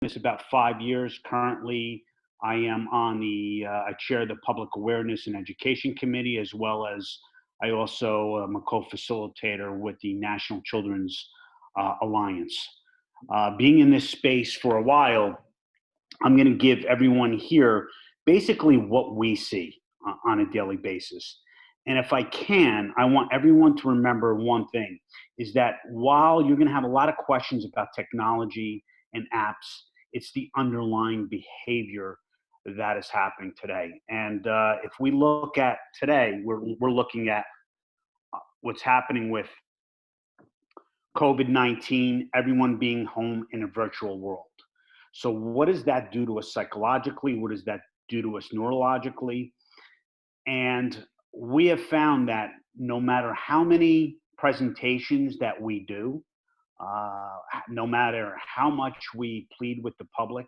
this about 5 years. Currently, I am on I chair the Public Awareness and Education Committee, as well as I also am a co-facilitator with the National Children's Alliance. Being in this space for a while, I'm going to give everyone here basically what we see on a daily basis. And if I can, I want everyone to remember one thing is that while you're going to have a lot of questions about technology and apps, it's the underlying behavior that is happening today. And if we look at today, we're looking at what's happening with COVID 19, everyone being home in a virtual world. So, what does that do to us psychologically? What does that do to us neurologically? And we have found that no matter how many presentations that we do, no matter how much we plead with the public,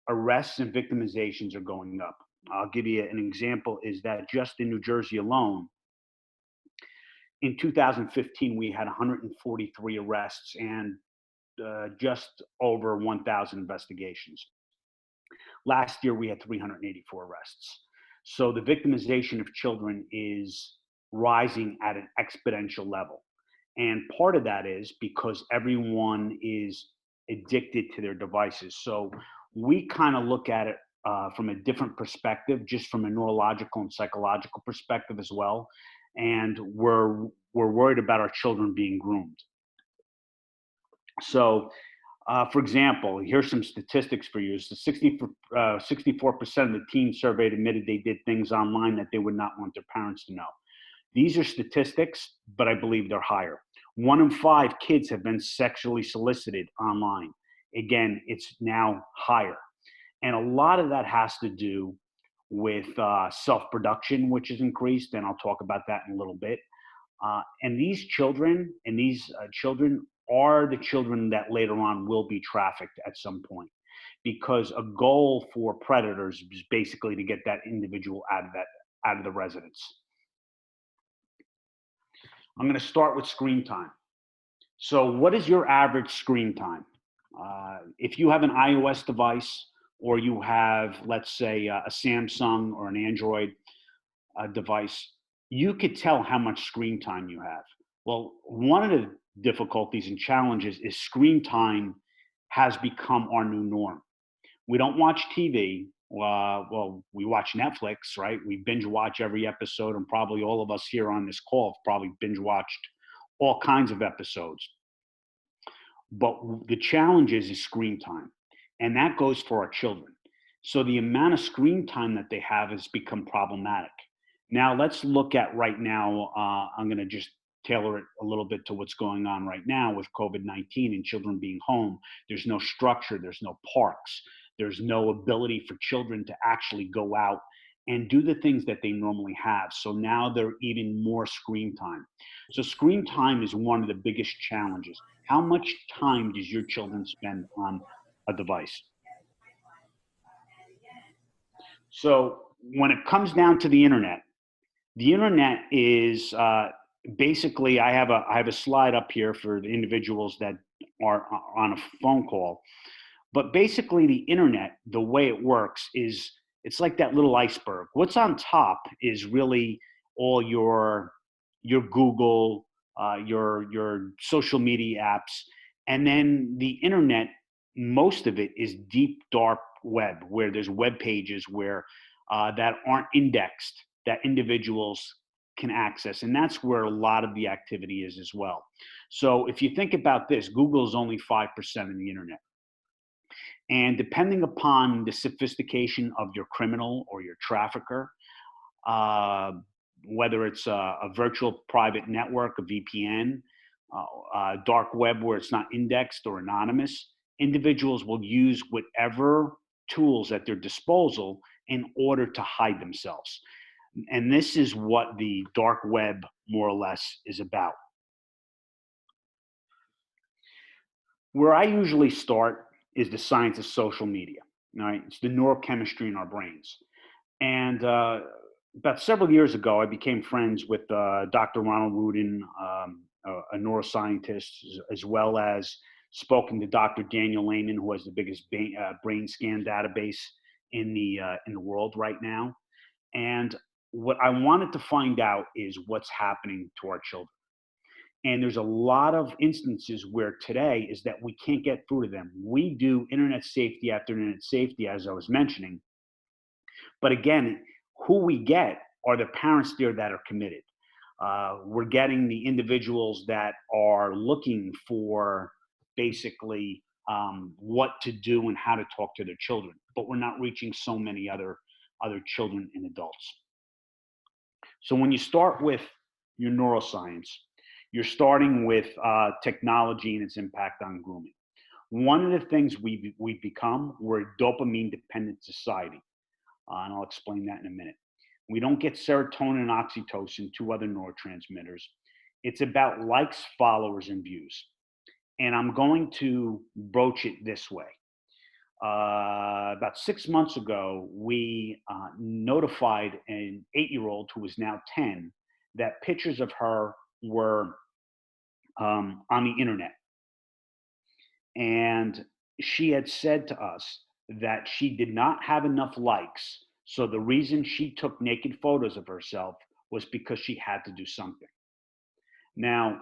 arrests and victimizations are going up. I'll give you an example is that just in New Jersey alone, in 2015, we had 143 arrests and just over 1,000 investigations. Last year, we had 384 arrests. So the victimization of children is rising at an exponential level. And part of that is because everyone is addicted to their devices. So we kind of look at it from a different perspective, just from a neurological and psychological perspective as well. And we're worried about our children being groomed. So for example, here's some statistics for you. So 64% of the teens surveyed admitted they did things online that they would not want their parents to know. These are statistics, but I believe they're higher. 1 in 5 kids have been sexually solicited online. Again, it's now higher. And a lot of that has to do with self-production, which has increased, and I'll talk about that in a little bit. And these children are the children that later on will be trafficked at some point, because a goal for predators is basically to get that individual out of the residence. I'm going to start with screen time. So, what is your average screen time? If you have an iOS device or you have, let's say, a Samsung or an Android device, you could tell how much screen time you have. Well, one of the difficulties and challenges is screen time has become our new norm. We don't watch TV. Well, we watch Netflix, right? We binge watch every episode, and probably all of us here on this call have probably binge watched all kinds of episodes. But the challenge is screen time, and that goes for our children. So the amount of screen time that they have has become problematic. Now, let's look at right now. I'm going to just tailor it a little bit to what's going on right now with COVID 19 and children being home. There's no structure, there's no parks, there's no ability for children to actually go out and do the things that they normally have. So now they're even more screen time. So, screen time is one of the biggest challenges. How much time does your children spend on a device? So, when it comes down to the internet is basically I have a slide up here for the individuals that are on a phone call. But basically, the internet, the way it works is it's like that little iceberg. What's on top is really all your Google, your social media apps, and then the internet. Most of it is deep dark web, where there's web pages where that aren't indexed that individuals can access, and that's where a lot of the activity is as well. So if you think about this, Google is only 5% of the internet. And depending upon the sophistication of your criminal or your trafficker, uh, whether it's a virtual private network, a VPN, dark web where it's not indexed or anonymous, individuals will use whatever tools at their disposal in order to hide themselves. And this is what the dark web more or less is about. Where I usually start is the science of social media. All right, it's the neurochemistry in our brains. And about several years ago, I became friends with Dr. Ronald Rudin, a neuroscientist, as well as spoken to Dr. Daniel Lehman, who has the biggest brain scan database in the world right now. And what I wanted to find out is what's happening to our children. And there's a lot of instances where today is that we can't get through to them. We do internet safety after internet safety, as I was mentioning. But again, who we get are the parents there that are committed. We're getting the individuals that are looking for basically what to do and how to talk to their children, but we're not reaching so many other children and adults. So when you start with your neuroscience, you're starting with technology and its impact on grooming. One of the things we've become, we're a dopamine dependent society. And I'll explain that in a minute. We don't get serotonin and oxytocin, two other neurotransmitters. It's about likes, followers, and views. And I'm going to broach it this way. About 6 months ago, we notified an 8-year-old who is now 10 that pictures of her were on the internet. And she had said to us that she did not have enough likes. So the reason she took naked photos of herself was because she had to do something. Now,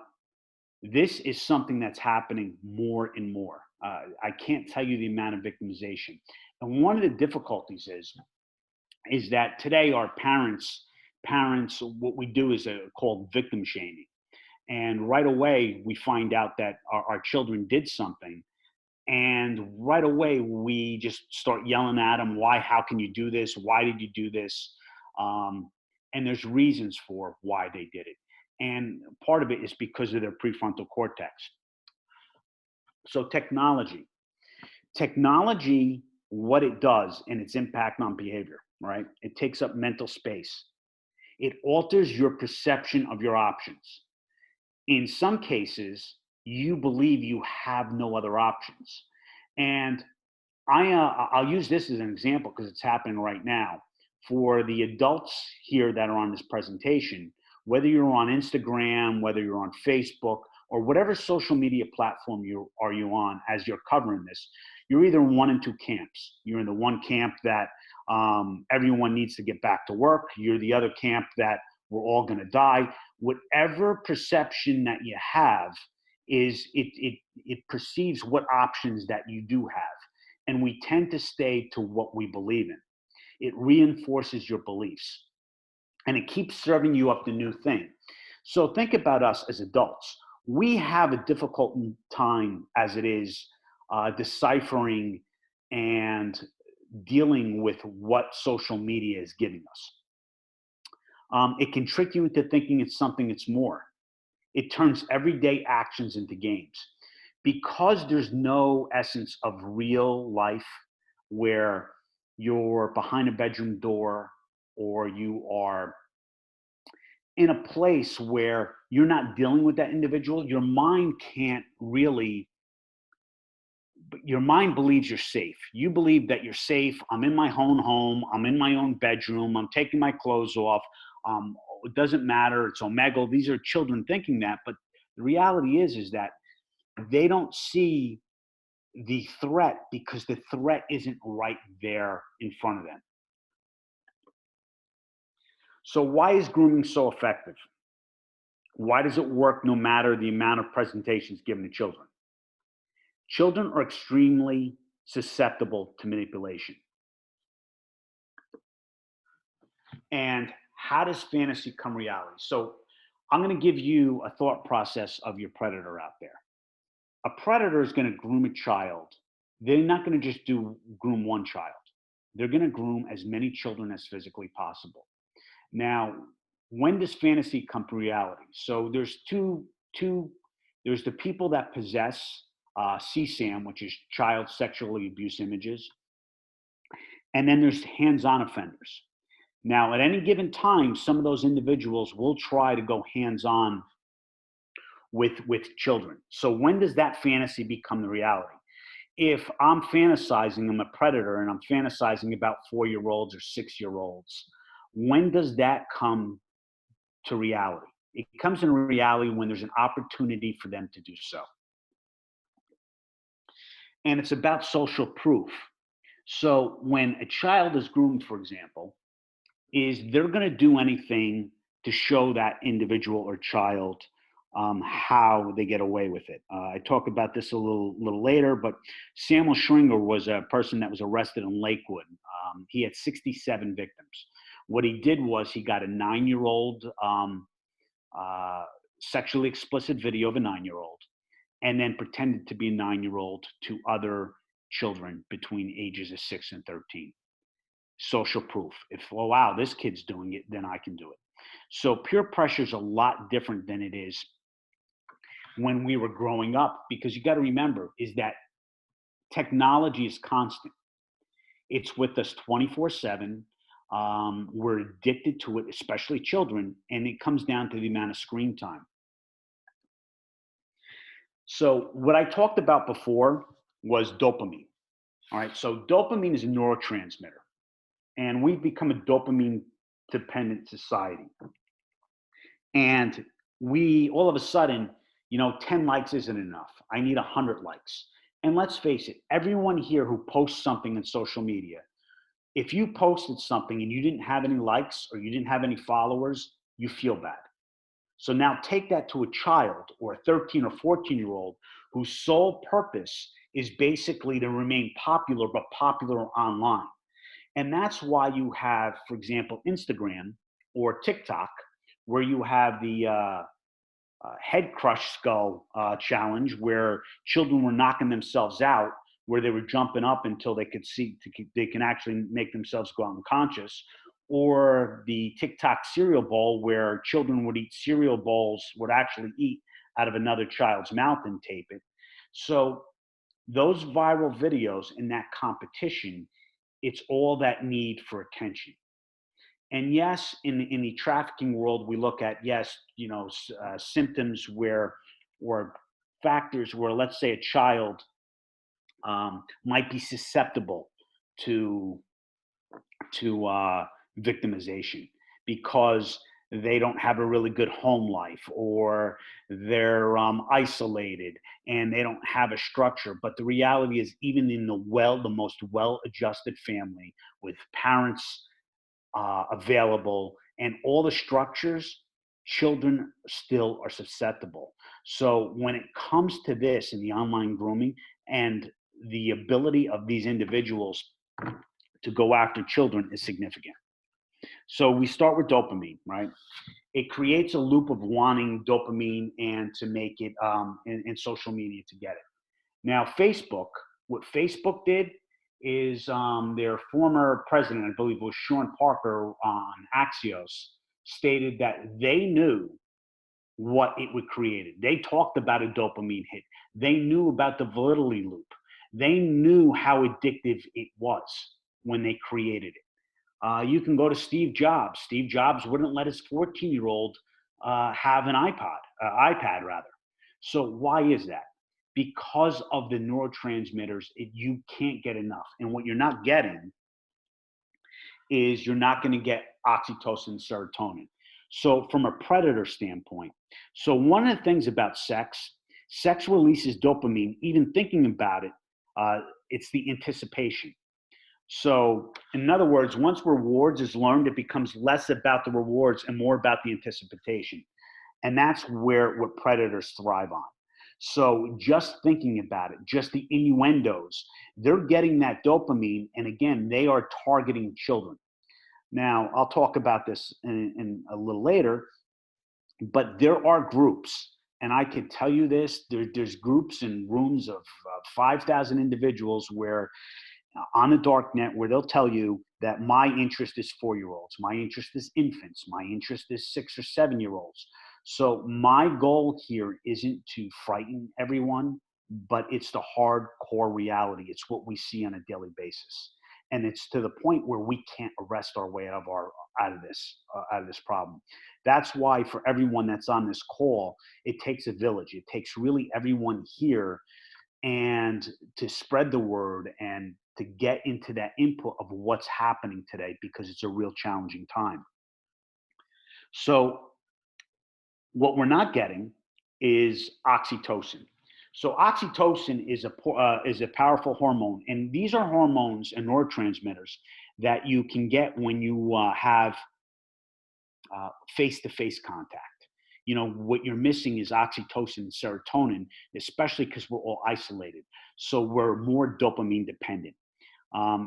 this is something that's happening more and more. I can't tell you the amount of victimization. And one of the difficulties is that today our parents, what we do is called victim shaming. And right away, we find out that our children did something. And right away, we just start yelling at them. Why? How can you do this? Why did you do this? And there's reasons for why they did it. And part of it is because of their prefrontal cortex. So technology, what it does and its impact on behavior, right? It takes up mental space. It alters your perception of your options. In some cases, you believe you have no other options. And I'll use this as an example because it's happening right now. For the adults here that are on this presentation, whether you're on Instagram, whether you're on Facebook, or whatever social media platform you on as you're covering this, you're either in one and two camps. You're in the one camp that everyone needs to get back to work. You're the other camp that we're all going to die. Whatever perception that you have is it perceives what options that you do have. And we tend to stay to what we believe in. It reinforces your beliefs and it keeps serving you up the new thing. So think about us as adults. We have a difficult time as it is deciphering and dealing with what social media is giving us. It can trick you into thinking it's something it's more. It turns everyday actions into games. Because there's no essence of real life where you're behind a bedroom door or you are in a place where you're not dealing with that individual, your mind can't really, your mind believes you're safe. You believe that you're safe. I'm in my own home. I'm in my own bedroom. I'm taking my clothes off. It doesn't matter. It's Omegle. These are children thinking that. But the reality is that they don't see the threat because the threat isn't right there in front of them. So why is grooming so effective? Why does it work no matter the amount of presentations given to children? Children are extremely susceptible to manipulation. And how does fantasy come reality? So I'm going to give you a thought process of your predator out there. A predator is going to groom a child. They're not going to just groom one child. They're going to groom as many children as physically possible. Now, when does fantasy come to reality? So there's there's the people that possess CSAM, which is child sexually abuse images. And then there's hands-on offenders. Now, at any given time, some of those individuals will try to go hands-on with children. So when does that fantasy become the reality? If I'm fantasizing, I'm a predator, and I'm fantasizing about 4-year-olds or 6-year-olds, when does that come to reality? It comes in reality when there's an opportunity for them to do so. and it's about social proof. So when a child is groomed, for example, is they're going to do anything to show that individual or child how they get away with it. I talk about this a little later, but Samuel Schringer was a person that was arrested in Lakewood. He had 67 victims. What he did was he got a 9-year-old uh, sexually explicit video of a 9-year-old, and then pretended to be a 9-year-old to other children between ages of 6 and 13. Social proof. If, oh, wow, this kid's doing it, then I can do it. So peer pressure is a lot different than it is when we were growing up, because you got to remember is that technology is constant. It's with us 24/7. We're addicted to it, especially children, and it comes down to the amount of screen time. So what I talked about before was dopamine. All right. So dopamine is a neurotransmitter, and we've become a dopamine dependent society. And we all of a sudden, 10 likes isn't enough. I need 100 likes. And let's face it, everyone here who posts something in social media, if you posted something and you didn't have any likes or you didn't have any followers, you feel bad. So now take that to a child or a 13 or 14-year-old whose sole purpose is basically to remain popular, but popular online. And that's why you have, for example, Instagram or TikTok, where you have the head crush skull challenge, where children were knocking themselves out, where they were jumping up until they could see, they can actually make themselves go unconscious. Or the TikTok cereal bowl, where children would eat cereal bowls, would actually eat out of another child's mouth and tape it. So those viral videos in that competition, it's all that need for attention. And yes, in the trafficking world, we look at, yes, symptoms where, or factors where, let's say, a child might be susceptible to victimization because they don't have a really good home life, or they're isolated and they don't have a structure. But the reality is, even in the most well-adjusted family with parents available and all the structures, children still are susceptible. So when it comes to this in the online grooming and the ability of these individuals to go after children is significant. So we start with dopamine, right? It creates a loop of wanting dopamine and to make it in social media to get it. Now, Facebook, what Facebook did is their former president, I believe it was Sean Parker on Axios, stated that they knew what it would create. They talked about a dopamine hit. They knew about the validity loop. They knew how addictive it was when they created it. You can go to Steve Jobs. Steve Jobs wouldn't let his 14-year-old have an iPad rather. So why is that? Because of the neurotransmitters, you can't get enough. And what you're not getting is you're not going to get oxytocin and serotonin. So from a predator standpoint, so one of the things about sex releases dopamine. Even thinking about it, it's the anticipation. So, in other words, once rewards is learned, it becomes less about the rewards and more about the anticipation. And that's where what predators thrive on. So, just thinking about it, just the innuendos, they're getting that dopamine. And again, they are targeting children. Now, I'll talk about this in a little later, but there are groups. And I can tell you this, there's groups and rooms of 5,000 individuals where on the dark net, where they'll tell you that my interest is 4-year-olds, my interest is infants, my interest is 6 or 7-year-olds. So my goal here isn't to frighten everyone, but it's the hardcore reality. It's what we see on a daily basis, and it's to the point where we can't arrest our way out of this problem. That's why for everyone that's on this call, it takes a village. It takes really everyone here and to spread the word and to get into that input of what's happening today, because it's a real challenging time. So what we're not getting is oxytocin. So oxytocin is a powerful hormone, and these are hormones and neurotransmitters that you can get when you have face-to-face contact. You know, what you're missing is oxytocin and serotonin, especially because we're all isolated. So we're more dopamine dependent.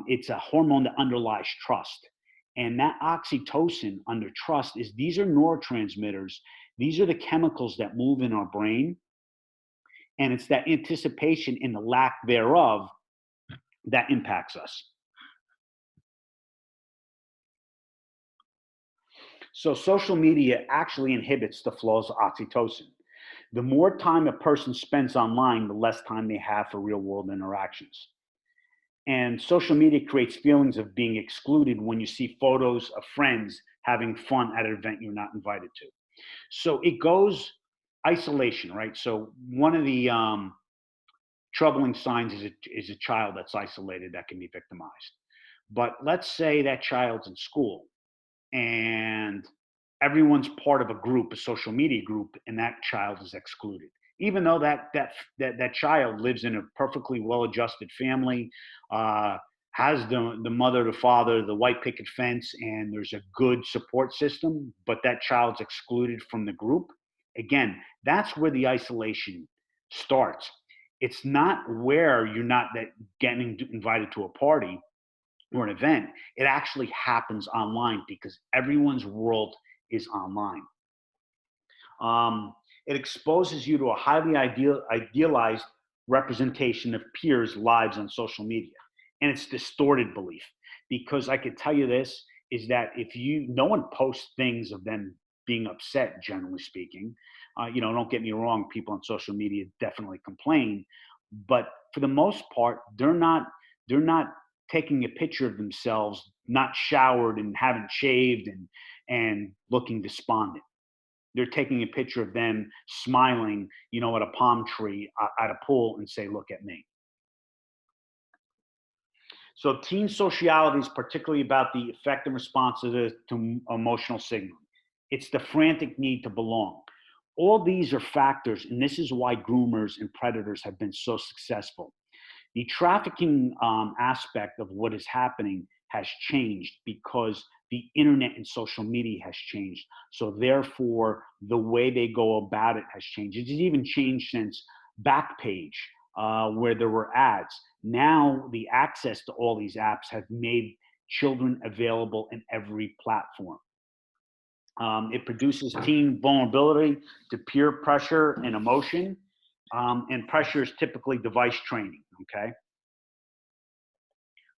It's a hormone that underlies trust. And that oxytocin under trust is these are neurotransmitters. These are the chemicals that move in our brain. And it's that anticipation and the lack thereof that impacts us. So social media actually inhibits the flow of oxytocin. The more time a person spends online, the less time they have for real world interactions. And social media creates feelings of being excluded when you see photos of friends having fun at an event you're not invited to. So it goes isolation, right? So one of the troubling signs is a child that's isolated that can be victimized. But let's say that child's in school and everyone's part of a group, a social media group, and that child is excluded. Even though that child lives in a perfectly well-adjusted family, has the mother, the father, the white picket fence, and there's a good support system, but that child's excluded from the group. Again, that's where the isolation starts. It's not where you're not that getting invited to a party or an event. It actually happens online because everyone's world is online. It exposes you to a highly idealized representation of peers' lives on social media. And it's distorted belief because I could tell you this is that if you, no one posts things of them being upset, generally speaking. Don't get me wrong, people on social media definitely complain, but for the most part, they're not taking a picture of themselves, not showered and haven't shaved and looking despondent. They're taking a picture of them smiling, at a palm tree, at a pool, and say, "Look at me." So, teen sociality is particularly about the effect and response to emotional signaling. It's the frantic need to belong. All these are factors, and this is why groomers and predators have been so successful. The trafficking aspect of what is happening has changed because the internet and social media has changed. So therefore, the way they go about it has changed. It's even changed since Backpage, where there were ads. Now the access to all these apps have made children available in every platform. It produces teen vulnerability to peer pressure and emotion, and pressure is typically device training. Okay,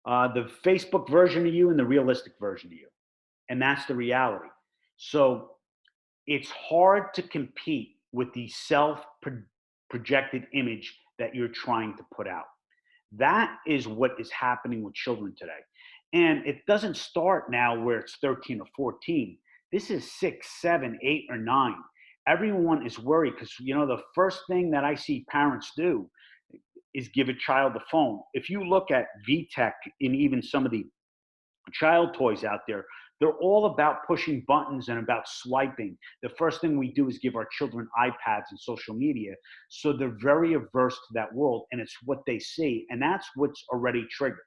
the Facebook version of you and the realistic version of you. And that's the reality. So it's hard to compete with the self projected image that you're trying to put out. That is what is happening with children today. And it doesn't start now where it's 13 or 14. This is 6, 7, 8, or 9. Everyone is worried because, the first thing that I see parents do is give a child the phone. If you look at VTech and even some of the child toys out there, they're all about pushing buttons and about swiping. The first thing we do is give our children iPads and social media. So they're very averse to that world, and it's what they see. And that's what's already triggered.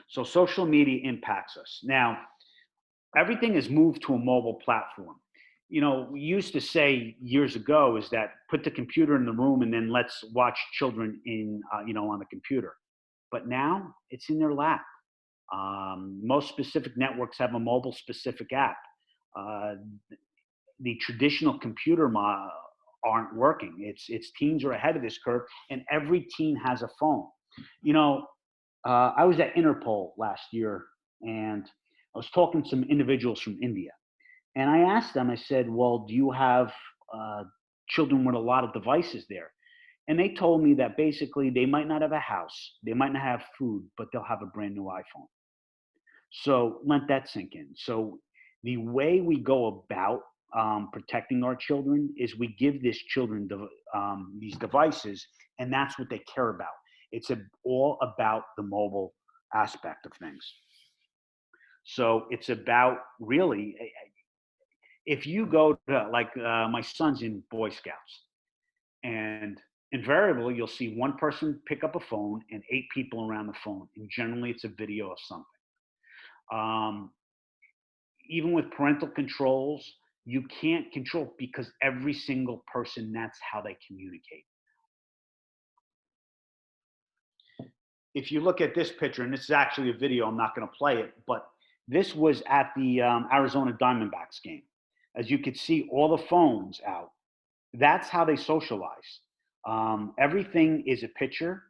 So social media impacts us. Now, everything has moved to a mobile platform. We used to say years ago is that put the computer in the room and then let's watch children on the computer. But now it's in their lap. Most specific networks have a mobile specific app. Uh, the traditional aren't working. It's teens are ahead of this curve, and every teen has a phone. You know, I was at Interpol last year, and I was talking to some individuals from India, and I asked them. I said, "Well, do you have uh, children with a lot of devices there?" And they told me that basically they might not have a house, they might not have food, but they'll have a brand new iPhone. So let that sink in. So the way we go about protecting our children is we give these children these devices, and that's what they care about. All about the mobile aspect of things. So it's about really, if you go to like my son's in Boy Scouts, And invariably, you'll see one person pick up a phone and eight people around the phone. And generally, it's a video of something. Um, Even with parental controls, you can't control because every single person, that's how they communicate. If you look at this picture, and this is actually a video, I'm not going to play it, but this was at the Arizona Diamondbacks game. As you could see, all the phones out. That's how they socialize. Everything is a picture.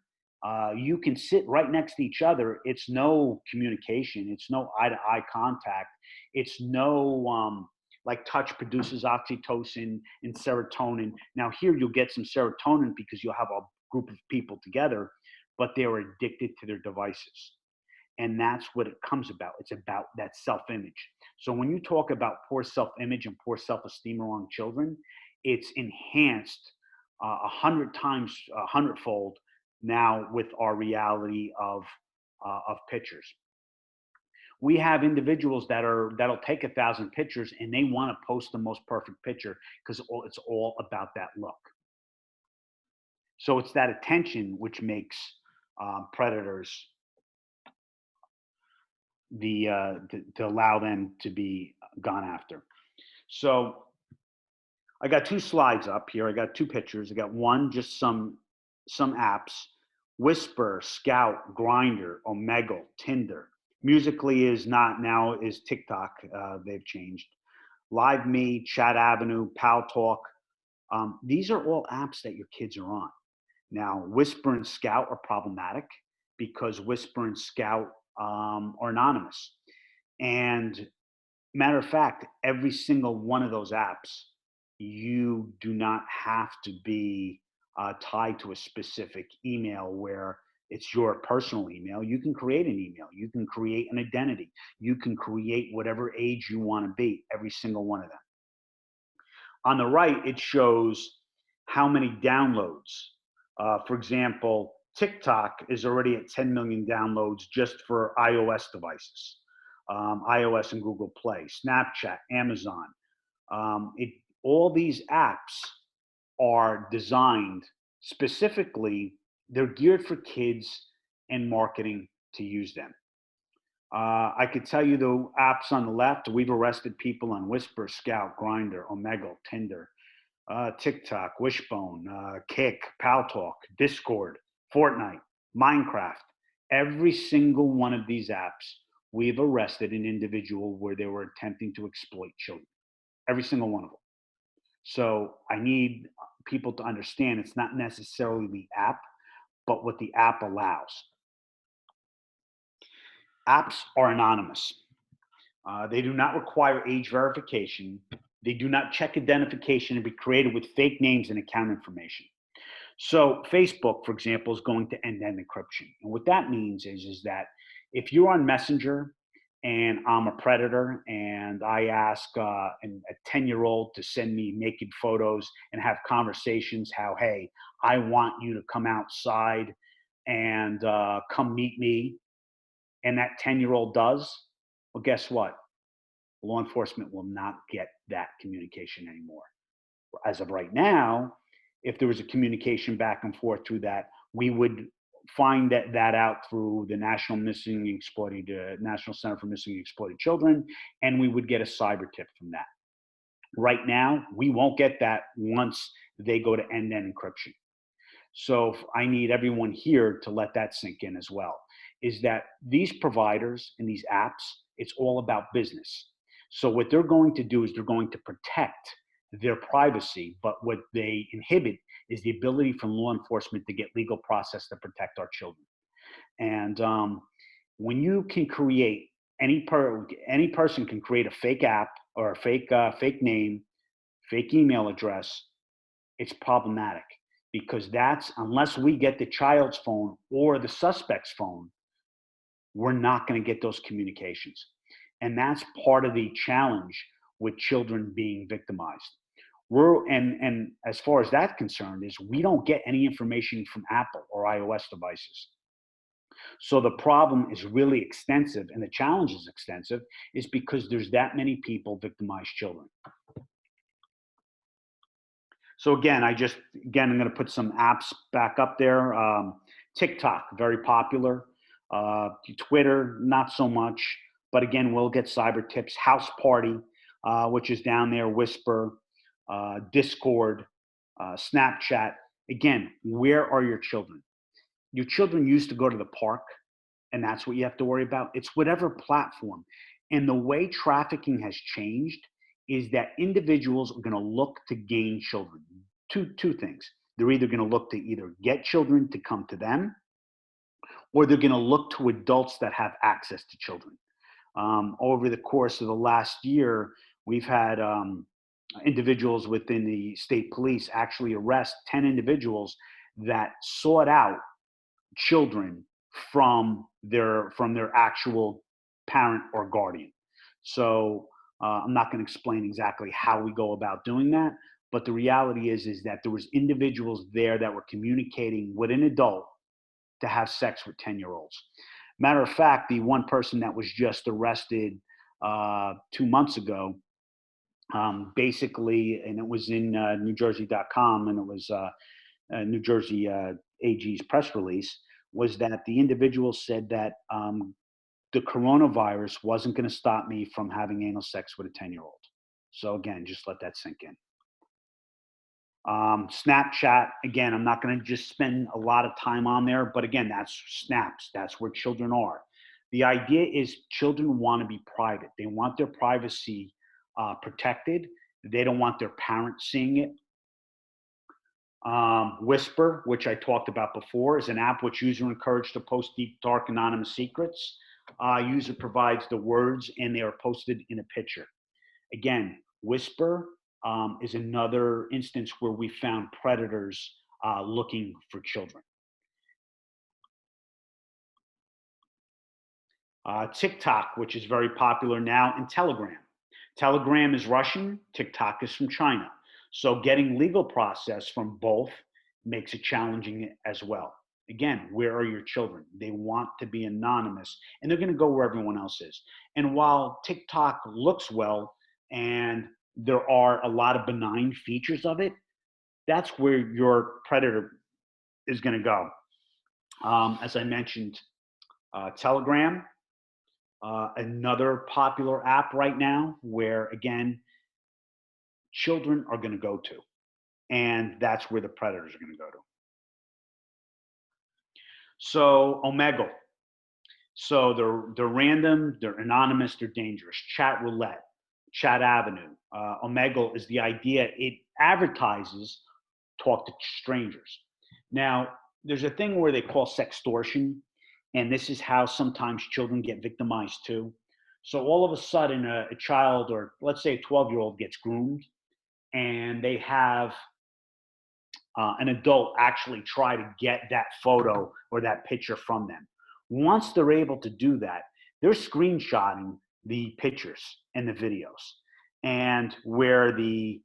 You can sit right next to each other. It's no communication. It's no eye to eye contact. It's no like touch produces oxytocin and serotonin. Now, here you'll get some serotonin because you'll have a group of people together, but they're addicted to their devices. And that's what it comes about. It's about that self image. So when you talk about poor self image and poor self esteem among children, it's enhanced 100 times, a hundredfold now with our reality of pictures. We have individuals that'll take 1,000 pictures and they want to post the most perfect picture because it's all about that look. So it's that attention which makes predators to allow them to be gone after. So I got two slides up here. I got two pictures. I got one, just some apps: Whisper, Scout, Grinder, Omegle, Tinder. Musically is not now is TikTok. They've changed. Live Me, Chat Avenue, Pal Talk. These are all apps that your kids are on. Now, Whisper and Scout are problematic because Whisper and Scout are anonymous. And matter of fact, every single one of those apps, you do not have to be tied to a specific email where it's your personal email. You can create an email, you can create an identity, you can create whatever age you want to be, every single one of them. On the right, it shows how many downloads. For example, TikTok is already at 10 million downloads just for iOS devices, iOS and Google Play, Snapchat, Amazon. All these apps are designed specifically, they're geared for kids and marketing to use them. I could tell you the apps on the left. We've arrested people on Whisper, Scout, Grinder, Omegle, Tinder, TikTok, Wishbone, Kick, Paltalk, Discord, Fortnite, Minecraft. Every single one of these apps, we've arrested an individual where they were attempting to exploit children. Every single one of them. So I need people to understand it's not necessarily the app, but what the app allows. Apps are anonymous. They do not require age verification. They do not check identification and be created with fake names and account information. So Facebook, for example, is going to end-to-end encryption. And what that means is that if you're on Messenger and I'm a predator and I ask a 10-year-old to send me naked photos and have conversations how, hey, I want you to come outside and come meet me, and that 10-year-old does, well, guess what? Law enforcement will not get that communication anymore. As of right now, if there was a communication back and forth through that, we would find that out through the National Center for Missing and Exploited Children, and we would get a cyber tip from that. Right now, we won't get that once they go to end-to-end encryption. So I need everyone here to let that sink in as well, is that these providers and these apps, it's all about business. So what they're going to do is they're going to protect their privacy, but what they inhibit is the ability from law enforcement to get legal process to protect our children. And when you can create any person can create a fake app or a fake name, fake email address, it's problematic because that's unless we get the child's phone or the suspect's phone, we're not going to get those communications. And that's part of the challenge with children being victimized. And as far as that's concerned, is we don't get any information from Apple or iOS devices. So the problem is really extensive, and the challenge is extensive, is because there's that many people victimize children. So again, I'm going to put some apps back up there. TikTok, very popular. Twitter, not so much. But again, we'll get cyber tips. House Party, which is down there. Whisper, Discord, Snapchat. Again, where are your children? Your children used to go to the park, and that's what you have to worry about. It's whatever platform. And the way trafficking has changed is that individuals are going to look to gain children. Two things. They're either going to look to either get children to come to them, or they're going to look to adults that have access to children. Over the course of the last year, we've had individuals within the state police actually arrest 10 individuals that sought out children from their actual parent or guardian. So I'm not going to explain exactly how we go about doing that, but the reality is that there was individuals there that were communicating with an adult to have sex with 10-year-olds. Matter of fact, the one person that was just arrested 2 months ago, basically, and it was in NewJersey.com, and it was New Jersey AG's press release, was that the individual said that the coronavirus wasn't going to stop me from having anal sex with a 10-year-old. So again, just let that sink in. Snapchat, again, I'm not going to just spend a lot of time on there, but again, that's snaps. That's where children are. The idea is children want to be private. They want their privacy protected. They don't want their parents seeing it. Whisper, which I talked about before, is an app which users are encouraged to post deep, dark, anonymous secrets. User provides the words and they are posted in a picture. Again, Whisper is another instance where we found predators looking for children. TikTok, which is very popular now, and Telegram. Telegram is Russian, TikTok is from China. So getting legal process from both makes it challenging as well. Again, where are your children? They want to be anonymous, and they're going to go where everyone else is. And while TikTok looks well, and there are a lot of benign features of it, that's where your predator is going to go. As I mentioned, Telegram, another popular app right now where, again, children are going to go to. And that's where the predators are going to go to. So Omegle. So they're random, they're anonymous, they're dangerous. Chat roulette, Chat Avenue. Omegle is the idea. It advertises talk to strangers. Now, there's a thing where they call sextortion, and this is how sometimes children get victimized too. So all of a sudden, a child, or let's say a 12-year-old, gets groomed, and they have an adult actually try to get that photo or that picture from them. Once they're able to do that, they're screenshotting the pictures and the videos. And where the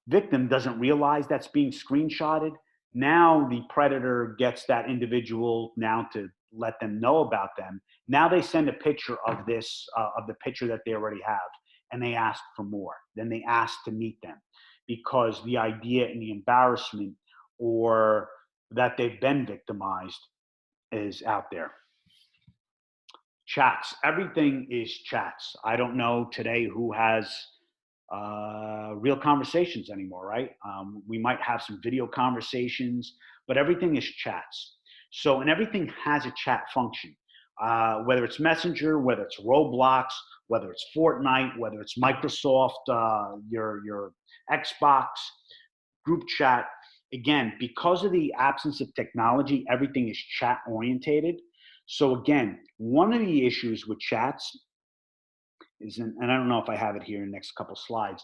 victim doesn't realize that's being screenshotted, now the predator gets that individual now to let them know about them. Now they send a picture of this, of the picture that they already have, and they ask for more. Then they ask to meet them, because the idea and the embarrassment or that they've been victimized is out there. Chats, everything is chats. I don't know today who has real conversations anymore, right? We might have some video conversations, but everything is chats. So, and everything has a chat function, whether it's Messenger, whether it's Roblox, whether it's Fortnite, whether it's Microsoft, your Xbox, group chat. Again, because of the absence of technology, everything is chat orientated. So again, one of the issues with chats is, and I don't know if I have it here in the next couple slides,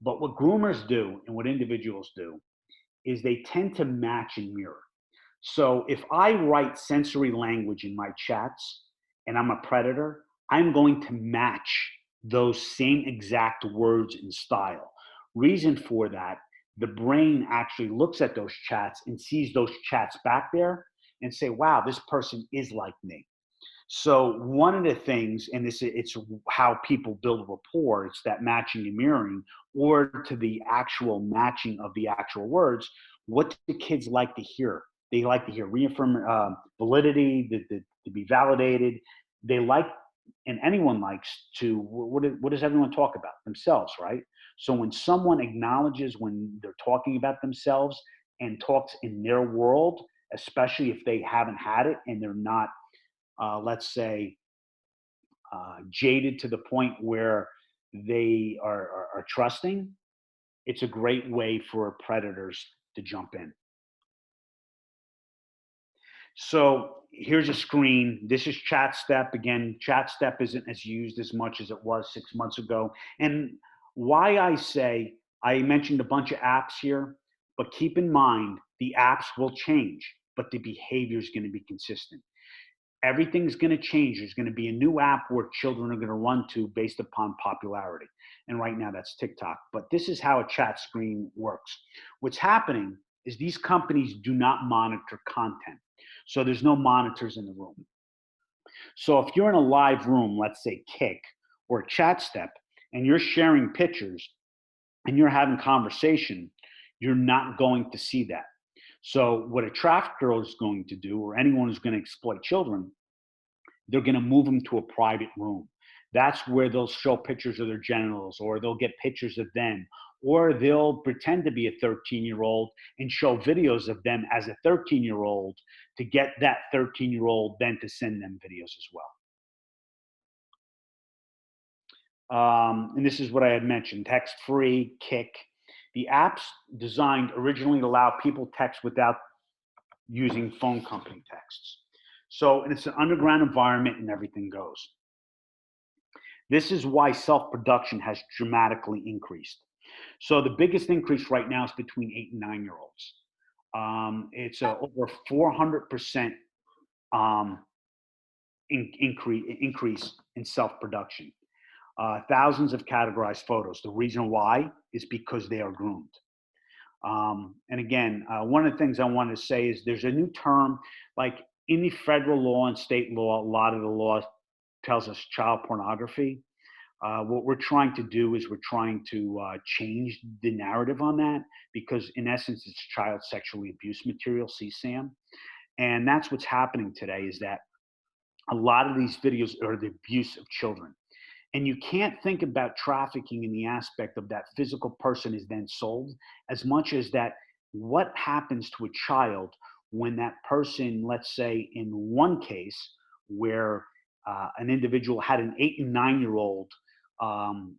but what groomers do and what individuals do is they tend to match and mirror. So if I write sensory language in my chats and I'm a predator, I'm going to match those same exact words and style. Reason for that, the brain actually looks at those chats and sees those chats back there and say, wow, this person is like me. So one of the things, and it's how people build rapport, it's that matching and mirroring, or to the actual matching of the actual words. What do kids like to hear? They like to hear reaffirm validity, to be validated. They like, and anyone likes to, what does everyone talk about? Themselves, right? So when someone acknowledges when they're talking about themselves and talks in their world, especially if they haven't had it and they're not, let's say, jaded to the point where they are trusting, it's a great way for predators to jump in. So here's a screen. This is ChatStep. Again, ChatStep isn't as used as much as it was 6 months ago. And why I say, I mentioned a bunch of apps here, but keep in mind the apps will change, but the behavior is going to be consistent. Everything's going to change. There's going to be a new app where children are going to run to based upon popularity. And right now that's TikTok. But this is how a chat screen works. What's happening is these companies do not monitor content. So there's no monitors in the room. So if you're in a live room, let's say Kick or ChatStep, and you're sharing pictures and you're having conversation, you're not going to see that. So what a trafficker is going to do, or anyone who's going to exploit children, they're going to move them to a private room. That's where they'll show pictures of their genitals, or they'll get pictures of them, or they'll pretend to be a 13-year-old and show videos of them as a 13-year-old to get that 13-year-old then to send them videos as well. And this is what I had mentioned, text-free, Kick. The app's designed originally to allow people text without using phone company texts. So, and it's an underground environment and everything goes. This is why self-production has dramatically increased. So the biggest increase right now is between 8 and 9-year-olds. It's over 400% increase in self-production. Thousands of categorized photos. The reason why is because they are groomed. And again, one of the things I want to say is there's a new term, like in the federal law and state law, a lot of the law tells us child pornography. What we're trying to do is we're trying to change the narrative on that, because in essence, it's child sexually abuse material, CSAM. And that's what's happening today, is that a lot of these videos are the abuse of children. And you can't think about trafficking in the aspect of that physical person is then sold, as much as that what happens to a child when that person, let's say in one case where an individual had an 8 and 9-year-old um,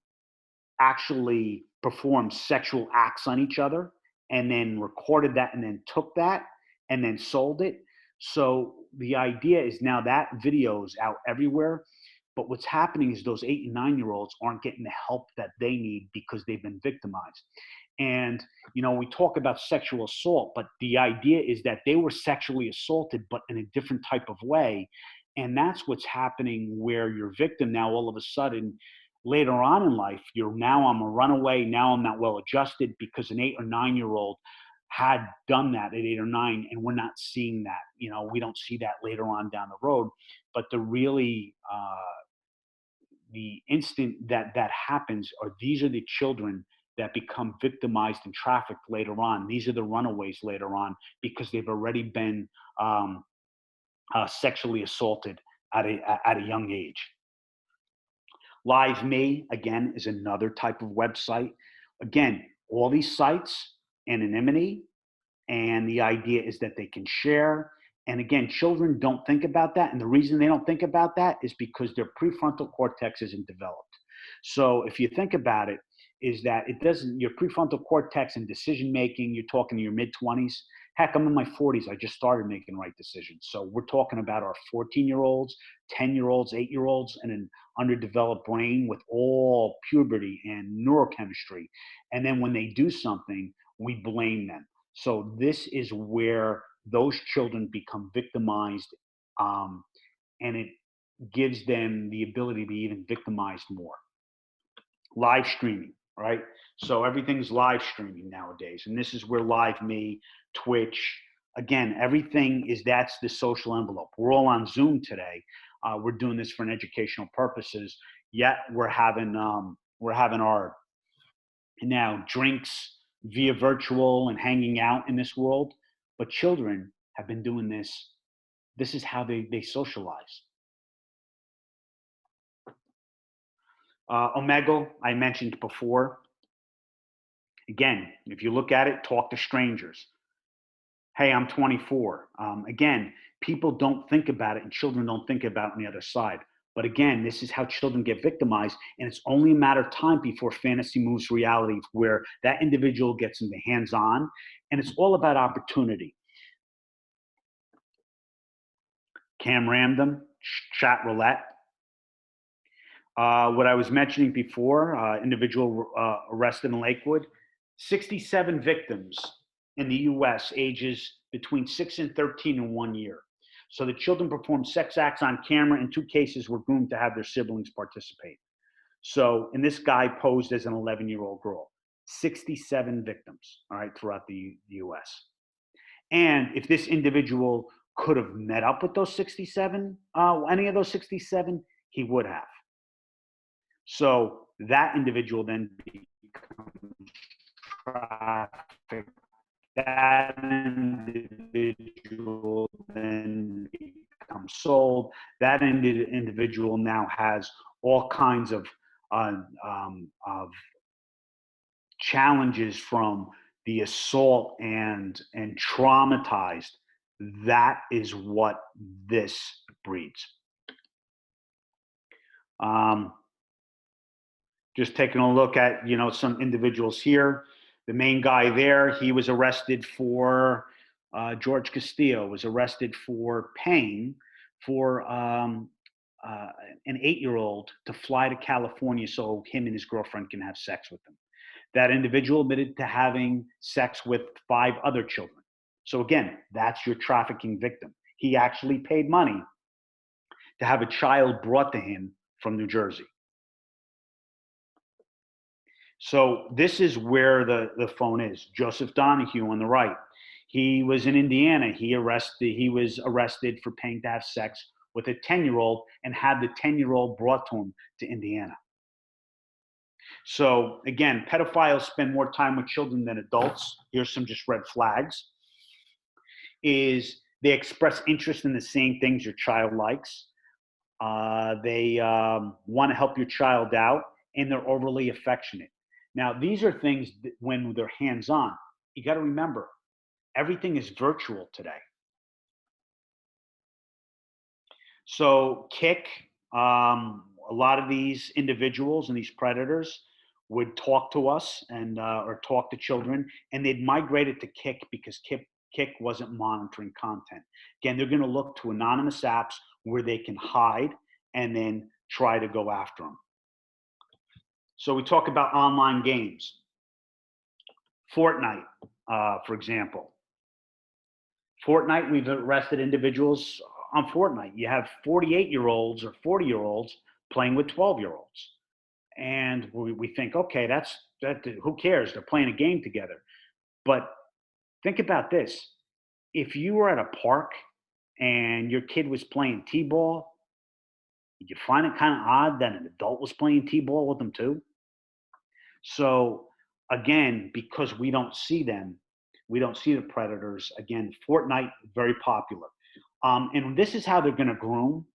actually perform sexual acts on each other and then recorded that and then took that and then sold it. So the idea is now that video is out everywhere. But what's happening is those 8 and 9-year-olds aren't getting the help that they need because they've been victimized. And, you know, we talk about sexual assault, but the idea is that they were sexually assaulted, but in a different type of way. And that's what's happening, where your victim now all of a sudden later on in life, you're now I'm a runaway, now I'm not well adjusted because an 8 or 9-year-old had done that at 8 or 9, and we're not seeing that. You know, we don't see that later on down the road. But the instant that that happens, or these are the children that become victimized and trafficked later on. These are the runaways later on because they've already been sexually assaulted at a young age. Live Me, again, is another type of website. Again, all these sites, anonymity, and the idea is that they can share. And again, children don't think about that. And the reason they don't think about that is because their prefrontal cortex isn't developed. So if you think about it, is that it doesn't, your prefrontal cortex and decision making, you're talking to your mid 20s. Heck, I'm in my 40s. I just started making right decisions. So we're talking about our 14-year-olds, 10-year-olds, 8-year-olds, and an underdeveloped brain with all puberty and neurochemistry. And then when they do something, we blame them. So this is where those children become victimized, and it gives them the ability to be even victimized more. Live streaming, right? So everything's live streaming nowadays, and this is where Live Me, Twitch, again, everything is, that's the social envelope. We're all on Zoom today. We're doing this for an educational purposes. Yet we're having our now drinks via virtual and hanging out in this world. But children have been doing this. This is how they socialize. Omegle, I mentioned before. Again, if you look at it, talk to strangers. Hey, I'm 24. Again, people don't think about it and children don't think about it on the other side. But again, this is how children get victimized. And it's only a matter of time before fantasy moves reality, where that individual gets in the hands on. And it's all about opportunity. Cam Random, chat roulette. What I was mentioning before, individual arrested in Lakewood, 67 victims in the US ages between 6 and 13 in 1 year. So the children performed sex acts on camera. In 2 cases were groomed to have their siblings participate. So, and this guy posed as an 11-year-old girl. 67 victims, all right, throughout the US. And if this individual could have met up with those 67, any of those 67, he would have. So that individual then becomes trafficked. That individual then becomes sold. That individual now has all kinds of challenges from the assault and traumatized. That is what this breeds. Just taking a look at, some individuals here. The main guy there, he was arrested for, George Castillo was arrested for paying for an 8-year-old to fly to California so him and his girlfriend can have sex with him. That individual admitted to having sex with 5 other children. So again, that's your trafficking victim. He actually paid money to have a child brought to him from New Jersey. So this is where the phone is. Joseph Donahue on the right. He was in Indiana. He was arrested for paying to have sex with a 10-year-old and had the 10-year-old brought to him to Indiana. So again, pedophiles spend more time with children than adults. Here's some just red flags. Is they express interest in the same things your child likes. They want to help your child out, and they're overly affectionate. Now, these are things that when they're hands-on, you got to remember, everything is virtual today. So Kik, a lot of these individuals and these predators would talk to us and or talk to children, and they'd migrate it to Kik because Kik wasn't monitoring content. Again, they're going to look to anonymous apps where they can hide and then try to go after them. So we talk about online games. Fortnite, for example. Fortnite, we've arrested individuals on Fortnite. You have 48-year-olds or 40-year-olds playing with 12-year-olds. And we think, okay, who cares? They're playing a game together. But think about this. If you were at a park and your kid was playing t-ball, you find it kind of odd that an adult was playing t-ball with them too? So again, because we don't see them, we don't see the predators. Again, Fortnite, very popular. And this is how they're going to groom.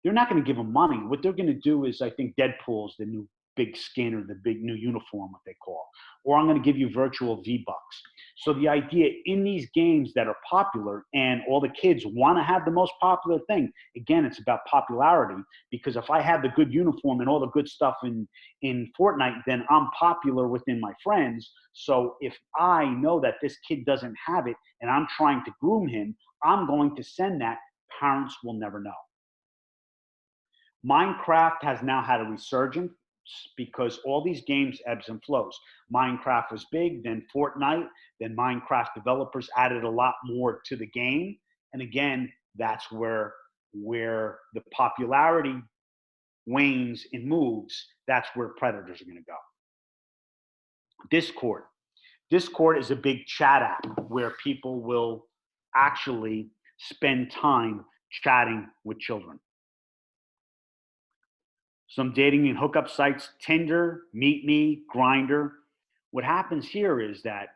They're not going to give them money. What they're going to do is, I think Deadpool's the new big skin or the big new uniform, what they call. Or I'm going to give you virtual V-Bucks. So the idea in these games that are popular and all the kids want to have the most popular thing, again, it's about popularity, because if I have the good uniform and all the good stuff in Fortnite, then I'm popular within my friends. So if I know that this kid doesn't have it and I'm trying to groom him, I'm going to send that. Parents will never know. Minecraft has now had a resurgence because all these games ebbs and flows. Minecraft was big, then Fortnite, then Minecraft developers added a lot more to the game. And again, that's where the popularity wanes and moves. That's where predators are going to go. Discord. Discord is a big chat app where people will actually spend time chatting with children. Some dating and hookup sites: Tinder, Meet Me, Grinder. What happens here is that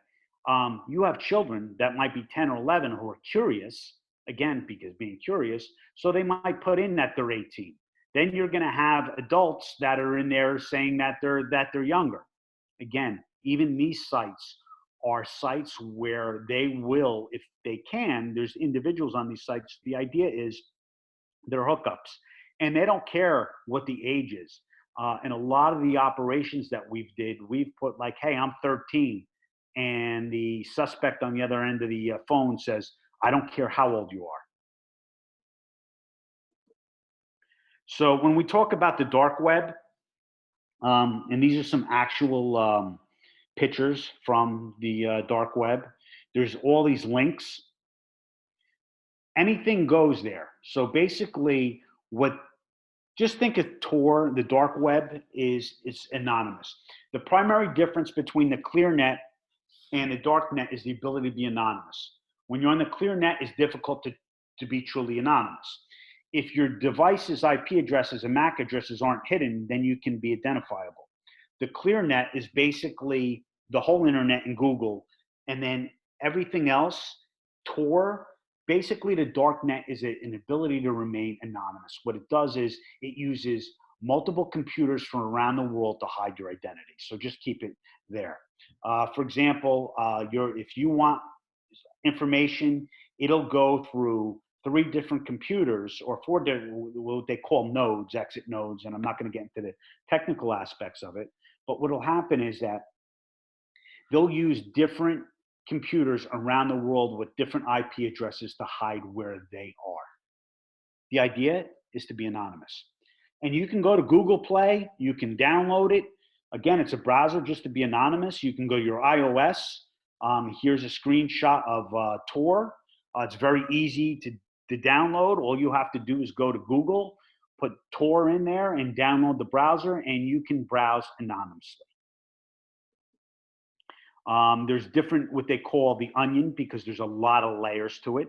you have children that might be 10 or 11 who are curious, again, because being curious, so they might put in that they're 18. Then you're going to have adults that are in there saying that they're younger. Again, even these sites are sites where they will, if they can, there's individuals on these sites. The idea is they're hookups, and they don't care what the age is. And a lot of the operations that we've put like, hey, I'm 13, and the suspect on the other end of the phone says, I don't care how old you are. So when we talk about the dark web, and these are some actual pictures from the dark web. There's all these links. Anything goes there. So basically, what just think of Tor, the dark web is it's anonymous. The primary difference between the clear net and the dark net is the ability to be anonymous. When you're on the clear net, it's difficult to be truly anonymous. If your device's IP addresses and MAC addresses aren't hidden, then you can be identifiable. The clear net is basically the whole internet and Google, and then everything else, Tor. Basically, the dark net is an ability to remain anonymous. What it does is it uses multiple computers from around the world to hide your identity. So just keep it there. For example, if you want information, it'll go through 3 different computers or 4 different, what they call nodes, exit nodes, and I'm not going to get into the technical aspects of it. But what will happen is that they'll use different computers around the world with different IP addresses to hide where they are. The idea is to be anonymous. And you can go to Google Play, you can download it. Again, it's a browser just to be anonymous. You can go to your iOS. Here's a screenshot of Tor. It's very easy to download. All you have to do is go to Google, put Tor in there, and download the browser, and you can browse anonymously. There's different, what they call the onion, because there's a lot of layers to it.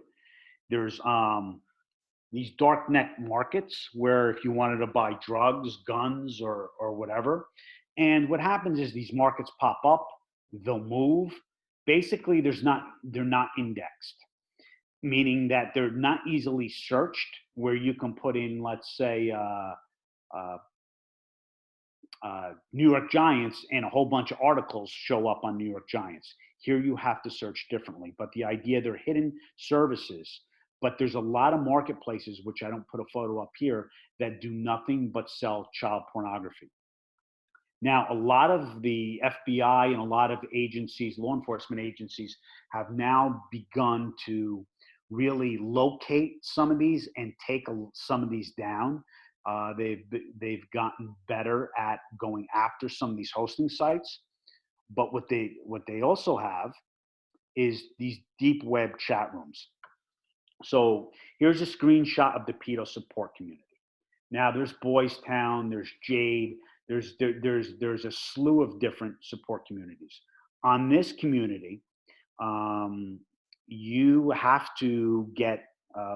There's these dark net markets where if you wanted to buy drugs, guns, or whatever. And what happens is these markets pop up, they'll move. Basically, they're not indexed, meaning that they're not easily searched where you can put in, let's say, uh, New York Giants, and a whole bunch of articles show up on New York Giants. Here you have to search differently. But the idea, they're hidden services. But there's a lot of marketplaces, which I don't put a photo up here, that do nothing but sell child pornography. Now, a lot of the FBI and a lot of agencies, law enforcement agencies, have now begun to really locate some of these and take some of these down. They've gotten better at going after some of these hosting sites. But what they also have is these deep web chat rooms. So here's a screenshot of the pedo support community. Now there's Boys Town, there's Jade, there's a slew of different support communities. On this community, um, you have to get,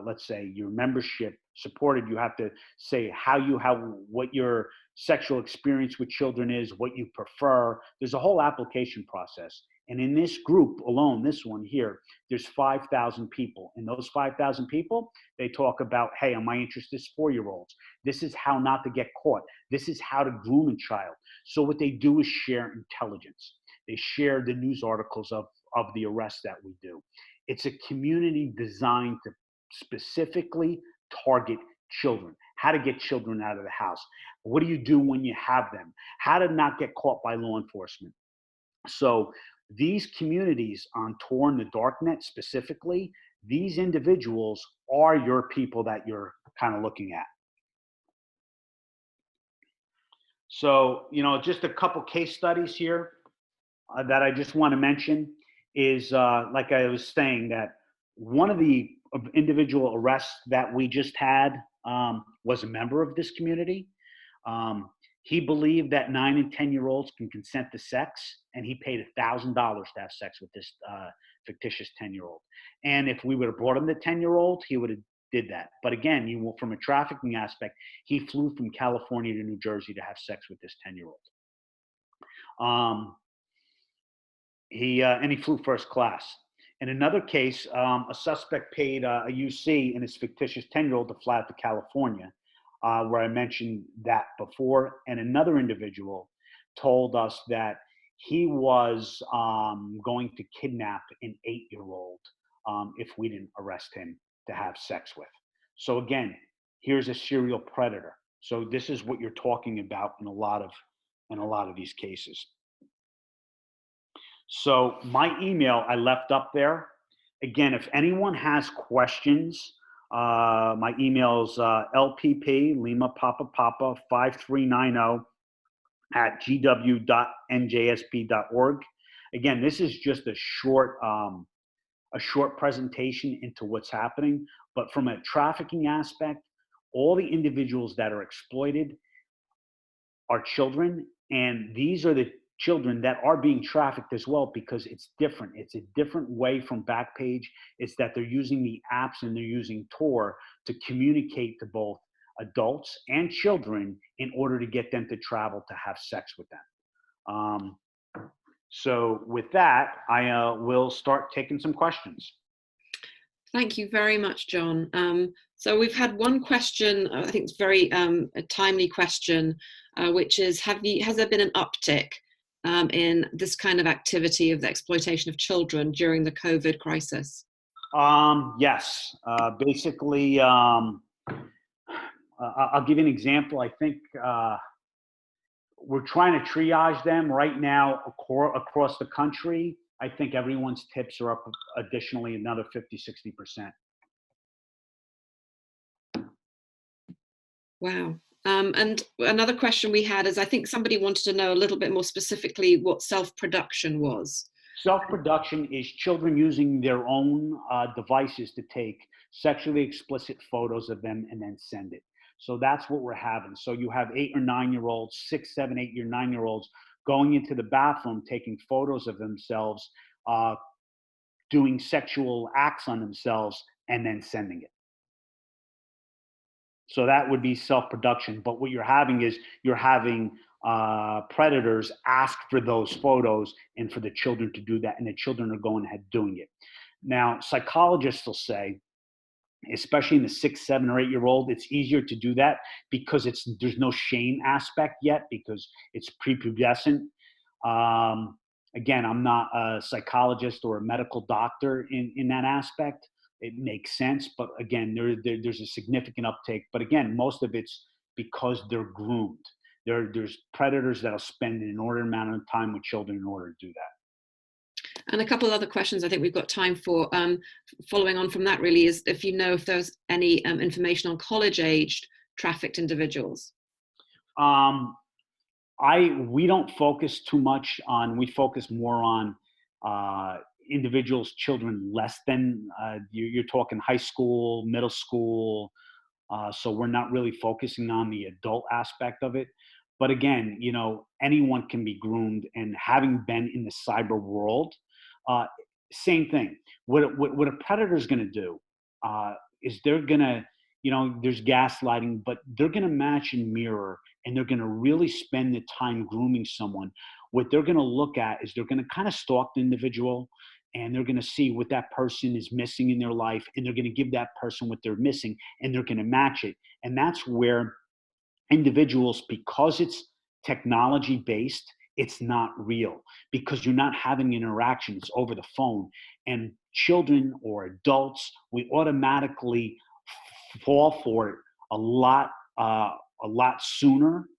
let's say, your membership supported. You have to say what your sexual experience with children is, what you prefer. There's a whole application process. And in this group alone, this one here, there's 5,000 people. And those 5,000 people, they talk about, hey, am I interested in 4-year-olds? This is how not to get caught. This is how to groom a child. So what they do is share intelligence. They share the news articles of the arrests that we do. It's a community designed to specifically target children, how to get children out of the house. What do you do when you have them? How to not get caught by law enforcement. So these communities on Tor and the Darknet specifically, these individuals are your people that you're kind of looking at. So, just a couple case studies here that I just want to mention is, like I was saying, that one of the individual arrests that we just had was a member of this community. Um, he believed that 9 and 10-year-olds can consent to sex, and he paid $1,000 to have sex with this fictitious 10-year-old. And if we would have brought him the 10-year-old, he would have did that. But again, you will, from a trafficking aspect, he flew from California to New Jersey to have sex with this 10-year-old. Um, he flew first class. In another case, a suspect paid a UC and his fictitious 10-year-old to fly out to California, where I mentioned that before. And another individual told us that he was going to kidnap an 8-year-old if we didn't arrest him to have sex with. So again, here's a serial predator. So this is what you're talking about in a lot of these cases. So my email I left up there. Again, if anyone has questions, my email is LPP Lima Papa Papa 5390 at gw.njsp.org. Again, this is just a short presentation into what's happening, but from a trafficking aspect, all the individuals that are exploited are children, and these are the children that are being trafficked as well, because it's different. It's a different way from Backpage. It's that they're using the apps and they're using Tor to communicate to both adults and children in order to get them to travel to have sex with them. So with that, I will start taking some questions. Thank you very much, John. So we've had one question, I think it's very a timely question, which is, has there been an uptick in this kind of activity of the exploitation of children during the COVID crisis? Yes. Basically, I'll give you an example. I think we're trying to triage them right now across the country. I think everyone's tips are up additionally another 50–60%. Wow. And another question we had is, I think somebody wanted to know a little bit more specifically what self-production was. Self-production is children using their own devices to take sexually explicit photos of them and then send it. So that's what we're having. So you have 8 or 9-year-olds, 6, 7, 8 year 9-year-olds going into the bathroom, taking photos of themselves, doing sexual acts on themselves, and then sending it. So that would be self-production. But what you're having is predators ask for those photos and for the children to do that, and the children are going ahead doing it. Now, psychologists will say, especially in the 6, 7, or 8-year-old, it's easier to do that because there's no shame aspect yet because it's prepubescent. Again, I'm not a psychologist or a medical doctor in that aspect. It makes sense, but again, there's a significant uptake. But again, most of it's because they're groomed. There's predators that'll spend an inordinate amount of time with children in order to do that. And a couple of other questions I think we've got time for. Following on from that, really, is if you know if there's any information on college-aged trafficked individuals. We don't focus too much on. We focus more on individuals, children less than you're talking high school, middle school. So we're not really focusing on the adult aspect of it. But again, anyone can be groomed, and having been in the cyber world, same thing. What a predator is going to do is they're going to, there's gaslighting, but they're going to match and mirror, and they're going to really spend the time grooming someone. What they're going to look at is they're going to kind of stalk the individual, and they're going to see what that person is missing in their life, and they're going to give that person what they're missing, and they're going to match it. And that's where individuals, because it's technology based, it's not real because you're not having interaction. It's over the phone. And children or adults, we automatically fall for it a lot sooner,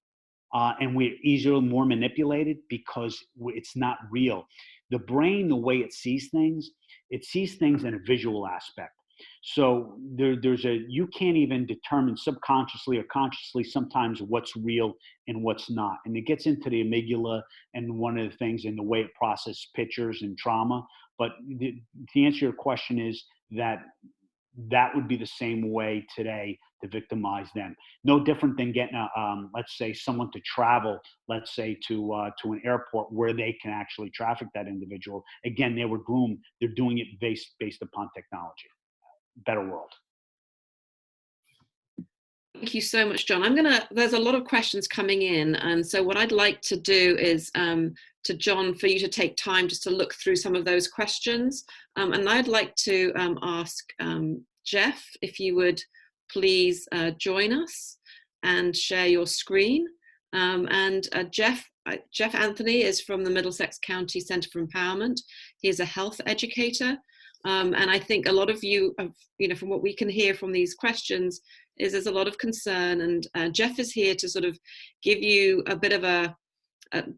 and we're easier, more manipulated because it's not real. The brain, the way it sees things in a visual aspect. So you can't even determine subconsciously or consciously sometimes what's real and what's not. And it gets into the amygdala and one of the things in the way it processes pictures and trauma. But the answer to your question is that would be the same way today to victimize them. No different than getting let's say someone to travel, let's say to an airport where they can actually traffic that individual. Again, they were groomed. They're doing it based upon technology. Better world. Thank you so much, John. There's a lot of questions coming in. And so what I'd like to do is to John, for you to take time just to look through some of those questions. And I'd like to ask Jeff, if you would please join us and share your screen. Jeff Anthony is from the Middlesex County Centre for Empowerment. He is a health educator. And I think a lot of you, from what we can hear from these questions, is there's a lot of concern, and Jeff is here to sort of give you a bit of a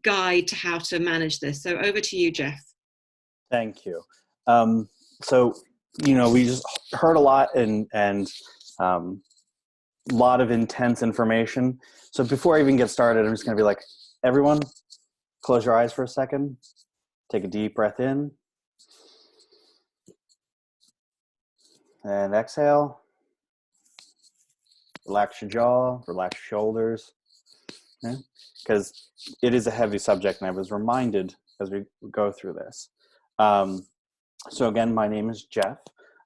guide to how to manage this. So over to you, Jeff. Thank you. So, we just heard a lot and lot of intense information. So before I even get started, I'm just going to be like, everyone, close your eyes for a second. Take a deep breath in. And exhale. Relax your jaw, relax your shoulders. Because it is a heavy subject, and I was reminded as we go through this. So again, my name is Jeff.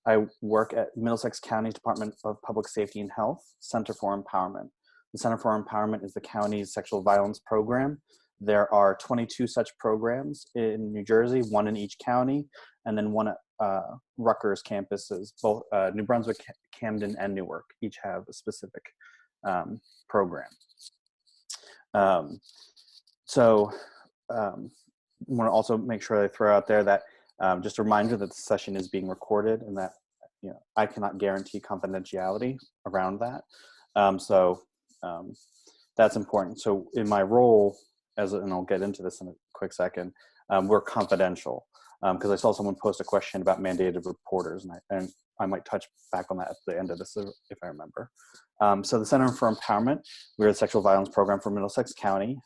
I work at Middlesex County Department of Public Safety and Health, Center for Empowerment. The Center for Empowerment is the county's sexual violence program. There are 22 such programs in New Jersey, one in each county, and then one at Rutgers campuses. Both New Brunswick, Camden, and Newark each have a specific program. Want to also make sure I throw out there that just a reminder that the session is being recorded, and that I cannot guarantee confidentiality around that. That's important. So in my role, and I'll get into this in a quick second, we're confidential, because I saw someone post a question about mandated reporters, and I might touch back on that at the end of this if I remember. So the Center for Empowerment, we're a sexual violence program for Middlesex County.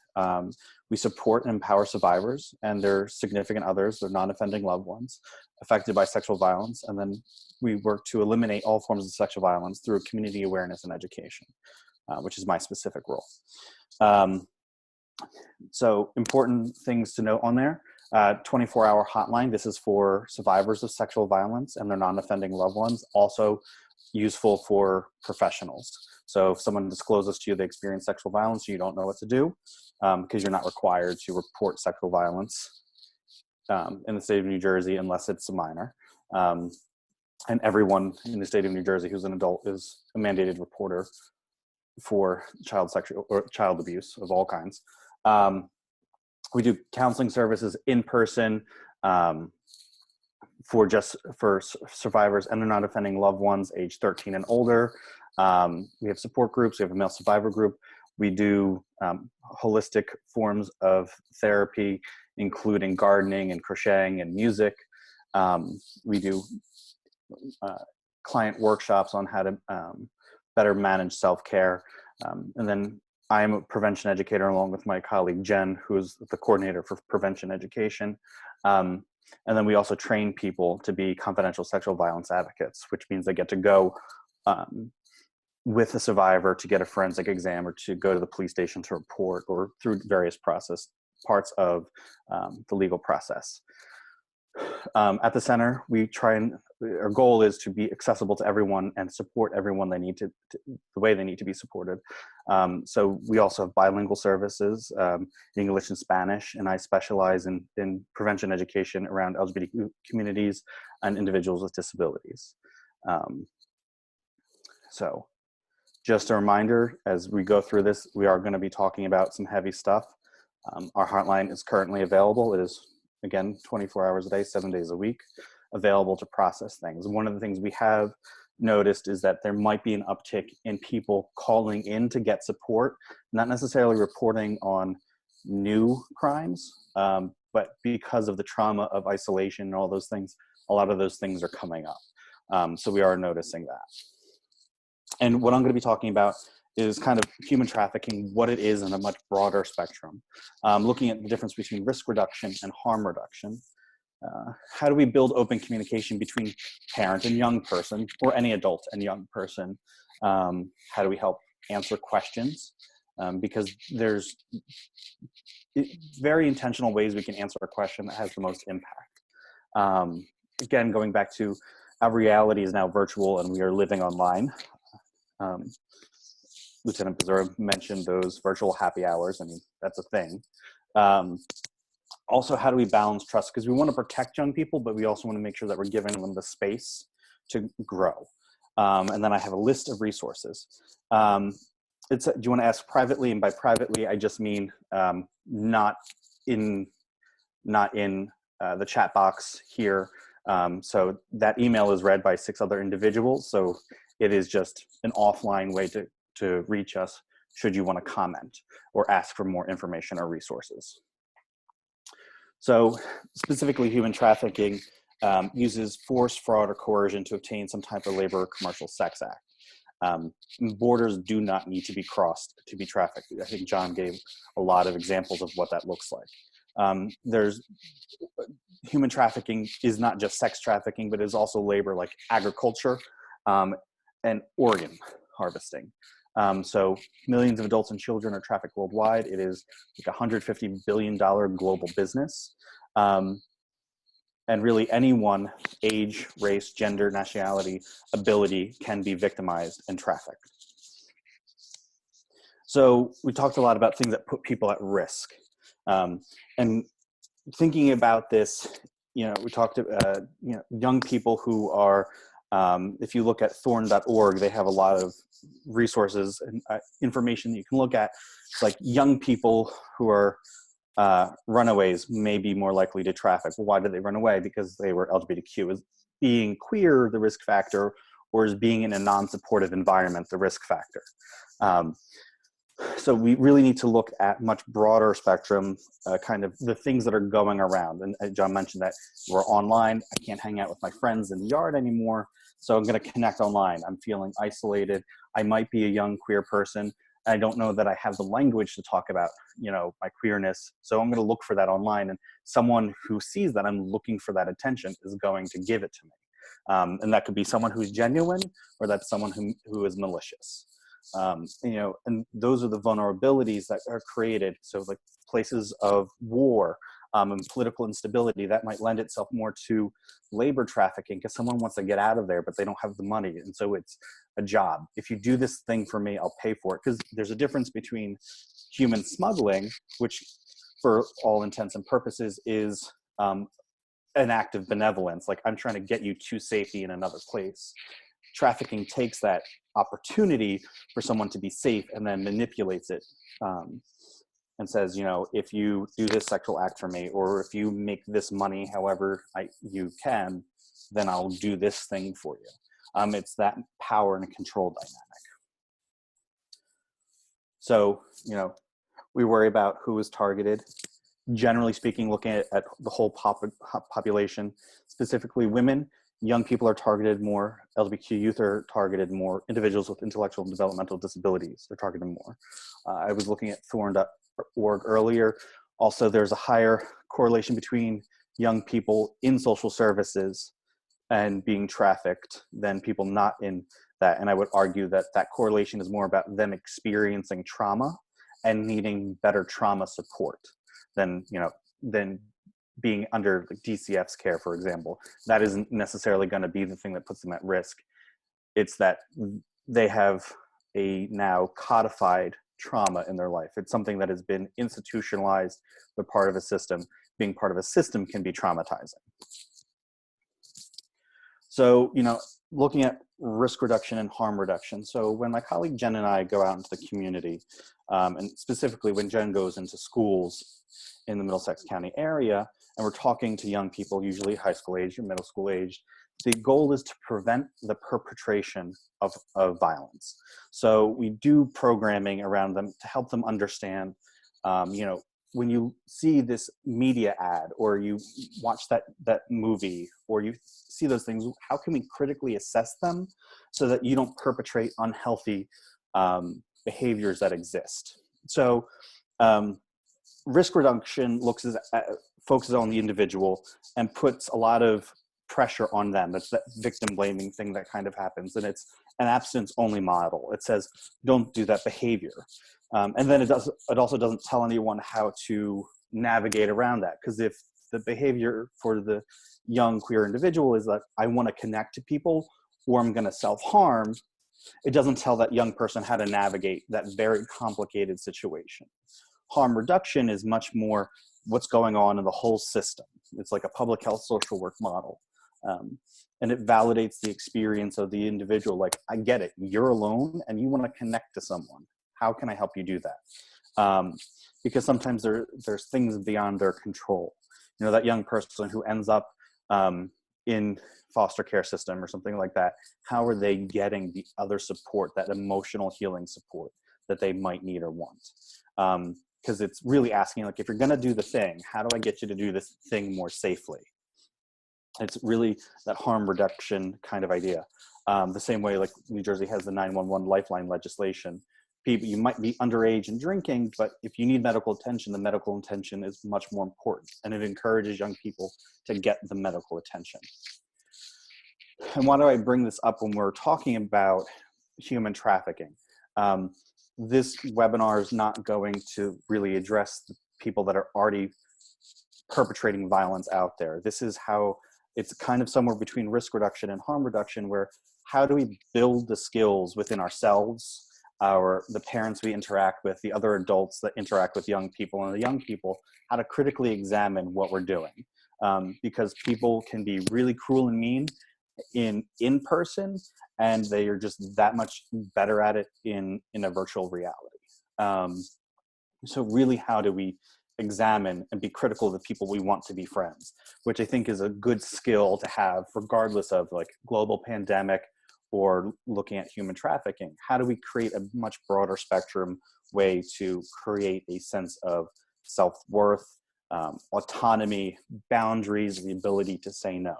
We support and empower survivors and their significant others, their non-offending loved ones, affected by sexual violence. And then we work to eliminate all forms of sexual violence through community awareness and education, which is my specific role. So important things to note on there. 24-hour hotline. This is for survivors of sexual violence and their non-offending loved ones. Also useful for professionals. So if someone discloses to you they experience sexual violence, you don't know what to do, because you're not required to report sexual violence in the state of New Jersey unless it's a minor. And everyone in the state of New Jersey who's an adult is a mandated reporter for child abuse of all kinds. We do counseling services in person for survivors and their non-offending loved ones age 13 and older. We have support groups. We have a male survivor group. We do holistic forms of therapy, including gardening and crocheting and music. We do client workshops on how to better manage self-care. And then I'm a prevention educator along with my colleague Jen, who is the coordinator for prevention education. And then we also train people to be confidential sexual violence advocates, which means they get to go with a survivor to get a forensic exam or to go to the police station to report, or through various parts of the legal process. At the center, our goal is to be accessible to everyone and support everyone the way they need to be supported. So we also have bilingual services, English and Spanish, and I specialize in prevention education around LGBT communities and individuals with disabilities. So just a reminder, as we go through this, we are going to be talking about some heavy stuff. Our hotline is currently available. It is, again, 24 hours a day, 7 days a week, available to process things. One of the things we have noticed is that there might be an uptick in people calling in to get support, not necessarily reporting on new crimes, but because of the trauma of isolation and all those things, a lot of those things are coming up. So we are noticing that. And what I'm going to be talking about is kind of human trafficking, what it is in a much broader spectrum, looking at the difference between risk reduction and harm reduction. How do we build open communication between parent and young person, or any adult and young person? How do we help answer questions? Because there's very intentional ways we can answer a question that has the most impact. Again, going back to our reality is now virtual and we are living online. Lieutenant Becerra mentioned those virtual happy hours. I mean, that's a thing. Also, how do we balance trust? Because we want to protect young people, but we also want to make sure that we're giving them the space to grow. And then I have a list of resources. Do you want to ask privately? And by privately, I just mean not in the chat box here. So that email is read by 6 other individuals. So it is just an offline way to reach us should you want to comment or ask for more information or resources. So specifically, human trafficking uses force, fraud, or coercion to obtain some type of labor or commercial sex act. Borders do not need to be crossed to be trafficked. I think John gave a lot of examples of what that looks like. There's human trafficking is not just sex trafficking, but is also labor like agriculture and organ harvesting. So millions of adults and children are trafficked worldwide. It is like $150 billion global business. And really anyone, age, race, gender, nationality, ability can be victimized and trafficked. So we talked a lot about things that put people at risk. And thinking about this, we talked about, young people who are, if you look at thorn.org, they have a lot of resources and information that you can look at. It's like young people who are runaways may be more likely to traffic. Well, why did they run away? Because they were LGBTQ. Is being queer the risk factor, or is being in a non-supportive environment the risk factor? So we really need to look at much broader spectrum, kind of the things that are going around. And John mentioned that we're online. I can't hang out with my friends in the yard anymore, so I'm going to connect online. I'm feeling isolated. I might be a young queer person. I don't know that I have the language to talk about, my queerness. So I'm going to look for that online, and someone who sees that I'm looking for that attention is going to give it to me. And that could be someone who's genuine, or that's someone who is malicious. And those are the vulnerabilities that are created. So like places of war and political instability, that might lend itself more to labor trafficking because someone wants to get out of there, but they don't have the money. And so it's a job. If you do this thing for me, I'll pay for it. Because there's a difference between human smuggling, which for all intents and purposes is an act of benevolence. Like I'm trying to get you to safety in another place. Trafficking takes that opportunity for someone to be safe and then manipulates it and says, if you do this sexual act for me, or if you make this money however you can, then I'll do this thing for you. It's that power and control dynamic. So, we worry about who is targeted. Generally speaking, looking at the whole population, specifically women, young people are targeted more, LGBTQ youth are targeted more, individuals with intellectual and developmental disabilities are targeted more. I was looking at thorn.org earlier. Also, there's a higher correlation between young people in social services and being trafficked than people not in that. And I would argue that that correlation is more about them experiencing trauma and needing better trauma support than being under like DCF's care, for example. That isn't necessarily going to be the thing that puts them at risk. It's that they have a now codified trauma in their life. It's something that has been institutionalized, but part of a system. Being part of a system can be traumatizing. So, looking at risk reduction and harm reduction. So when my colleague Jen and I go out into the community, and specifically when Jen goes into schools in the Middlesex County area, and we're talking to young people, usually high school age or middle school age, the goal is to prevent the perpetration of violence. So we do programming around them to help them understand, when you see this media ad or you watch that movie or you see those things, how can we critically assess them so that you don't perpetrate unhealthy behaviors that exist? So risk reduction focuses on the individual and puts a lot of pressure on them. That's that victim blaming thing that kind of happens. And it's an abstinence only model. It says, don't do that behavior. And then it also doesn't tell anyone how to navigate around that. Because if the behavior for the young queer individual is that I want to connect to people or I'm going to self-harm, It doesn't tell that young person how to navigate that very complicated situation. Harm reduction is much more what's going on in the whole system. It's like a public health social work model. And it validates the experience of the individual. Like, I get it, you're alone and you want to connect to someone. How can I help you do that? Because sometimes there's things beyond their control. You know, that young person who ends up in foster care system or something like that, how are they getting the other support, that emotional healing support that they might need or want? Because it's really asking, like, if you're going to do the thing, how do I get you to do this thing more safely? It's really that harm reduction kind of idea. The same way like New Jersey has the 911 lifeline legislation. People, you might be underage and drinking, but if you need medical attention, the medical attention is much more important, and it encourages young people to get the medical attention. And why do I bring this up when we're talking about human trafficking? This webinar is not going to really address the people that are already perpetrating violence out there. This is how it's kind of somewhere between risk reduction and harm reduction, where how do we build the skills within ourselves, the parents we interact with, the other adults that interact with young people, and the young people, how to critically examine what we're doing. Because people can be really cruel and mean in person, and they are just that much better at it in a virtual reality. So really, how do we examine and be critical of the people we want to be friends, which I think is a good skill to have regardless of like global pandemic or looking at human trafficking. How do we create a much broader spectrum way to create a sense of self-worth, autonomy, boundaries, the ability to say no?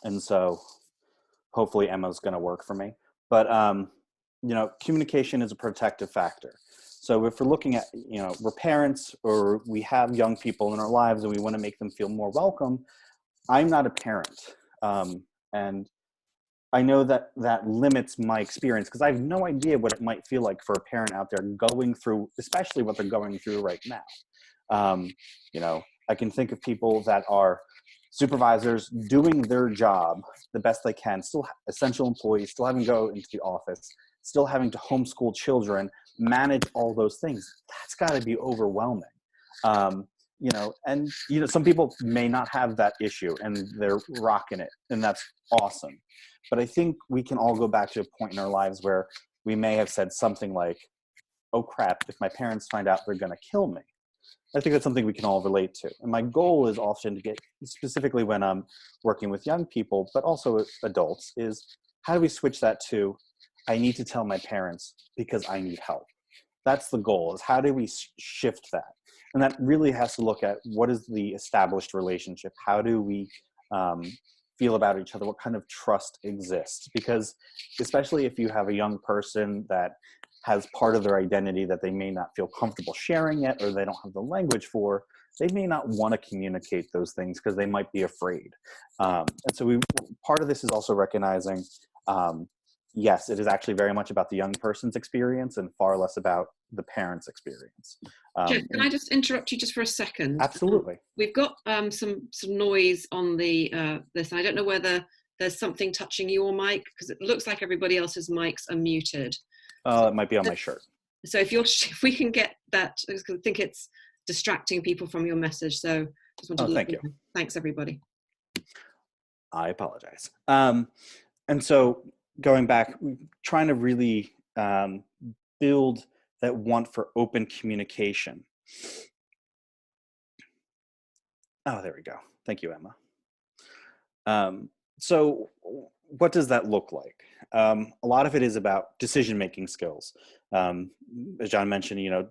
And so hopefully Emma's going to work for me. But, you know, communication is a protective factor. So if we're looking at, you know, we're parents or we have young people in our lives and we want to make them feel more welcome. I'm not a parent. And I know that that limits my experience because I have no idea what it might feel like for a parent out there going through, especially what they're going through right now. You know, I can think of people that are supervisors doing their job the best they can, still essential employees, still having to go into the office, still having to homeschool children, manage all those things. That's got to be overwhelming. You know, and, you know, some people may not have that issue and they're rocking it, and that's awesome. But I think we can all go back to a point in our lives where we may have said something like, oh crap, if my parents find out, they're going to kill me. I think that's something we can all relate to. And my goal is often to get, specifically when I'm working with young people, but also adults, is how do we switch that to, I need to tell my parents because I need help. That's the goal, is how do we shift that? And that really has to look at what is the established relationship? How do we feel about each other? What kind of trust exists? Because especially if you have a young person that has part of their identity that they may not feel comfortable sharing yet, or they don't have the language for, they may not want to communicate those things because they might be afraid. And so part of this is also recognizing, yes, it is actually very much about the young person's experience and far less about the parent's experience. Jeff, can I just interrupt you just for a second? Absolutely. We've got some noise on the this. I don't know whether there's something touching your mic because it looks like everybody else's mics are muted. It might be on my shirt. So if we can get that, I think it's distracting people from your message. So just wanted to thank you. Thanks, everybody. I apologize. And so going back, trying to really build that want for open communication. Oh, there we go. Thank you, Emma. So what does that look like? A lot of it is about decision-making skills. As John mentioned, you know,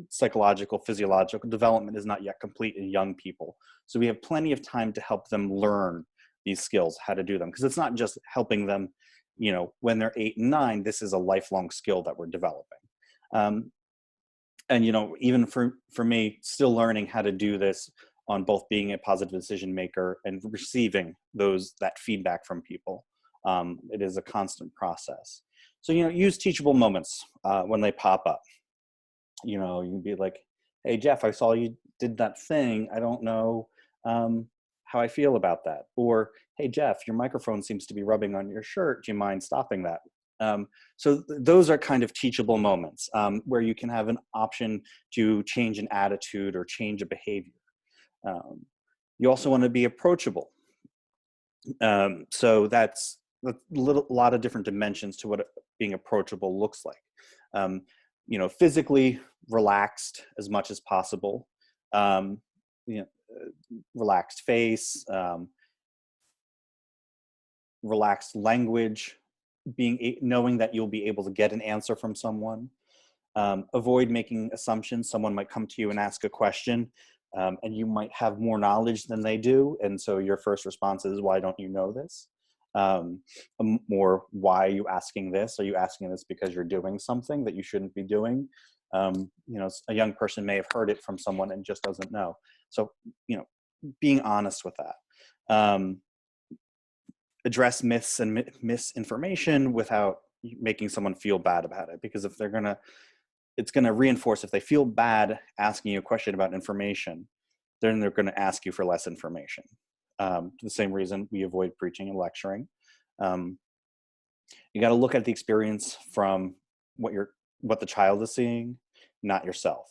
psychological, physiological development is not yet complete in young people. So we have plenty of time to help them learn these skills, how to do them. Because it's not just helping them, you know, when they're 8 and 9, this is a lifelong skill that we're developing. And, you know, even for me, still learning how to do this on both being a positive decision maker and receiving that feedback from people. It is a constant process. So, you know, use teachable moments when they pop up. You know, you can be like, hey, Jeff, I saw you did that thing. I don't know how I feel about that. Or, hey, Jeff, your microphone seems to be rubbing on your shirt. Do you mind stopping that? So those are kind of teachable moments where you can have an option to change an attitude or change a behavior. You also want to be approachable. So that's a lot of different dimensions to what being approachable looks like. Physically relaxed as much as possible. Relaxed face, relaxed language, knowing that you'll be able to get an answer from someone. Avoid making assumptions. Someone might come to you and ask a question, and you might have more knowledge than they do, and so your first response is, why don't you know this? Or why are you asking this? Are you asking this because you're doing something that you shouldn't be doing? A young person may have heard it from someone and just doesn't know. So, being honest with that. Address myths and misinformation without making someone feel bad about it, because if it's gonna reinforce, if they feel bad asking you a question about information, then they're gonna ask you for less information. For the same reason we avoid preaching and lecturing. You gotta look at the experience from what the child is seeing, not yourself.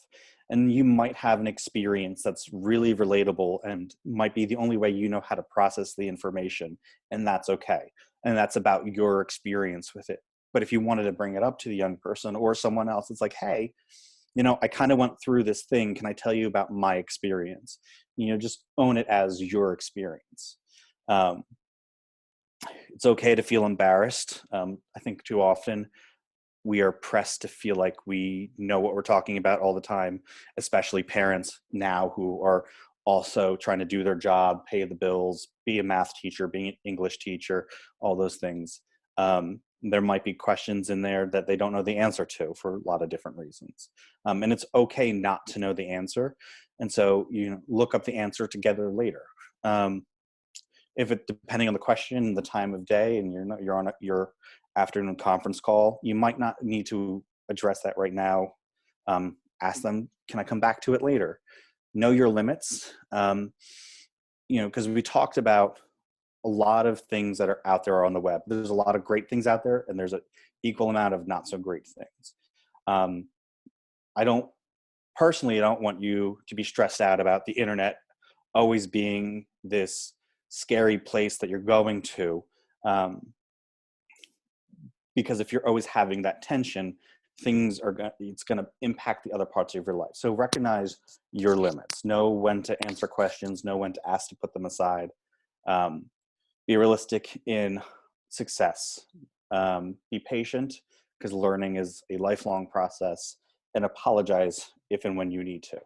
And you might have an experience that's really relatable and might be the only way you know how to process the information, and that's okay. And that's about your experience with it. But if you wanted to bring it up to the young person or someone else, it's like, hey, I kind of went through this thing. Can I tell you about my experience? Just own it as your experience. It's okay to feel embarrassed. I think too often we are pressed to feel like we know what we're talking about all the time, especially parents now who are also trying to do their job, pay the bills, be a math teacher, be an English teacher, all those things. There might be questions in there that they don't know the answer to for a lot of different reasons. And it's okay not to know the answer. And so, look up the answer together later. Depending on the question and the time of day, and you're on your afternoon conference call, you might not need to address that right now. Ask them, can I come back to it later? Know your limits. Because we talked about a lot of things that are out there on the web. There's a lot of great things out there, and there's an equal amount of not so great things. I don't want you to be stressed out about the internet always being this scary place that you're going to. Because if you're always having that tension, it's going to impact the other parts of your life. So recognize your limits. Know when to answer questions. Know when to ask to put them aside. Be realistic in success. Be patient, because learning is a lifelong process, and apologize if and when you need to.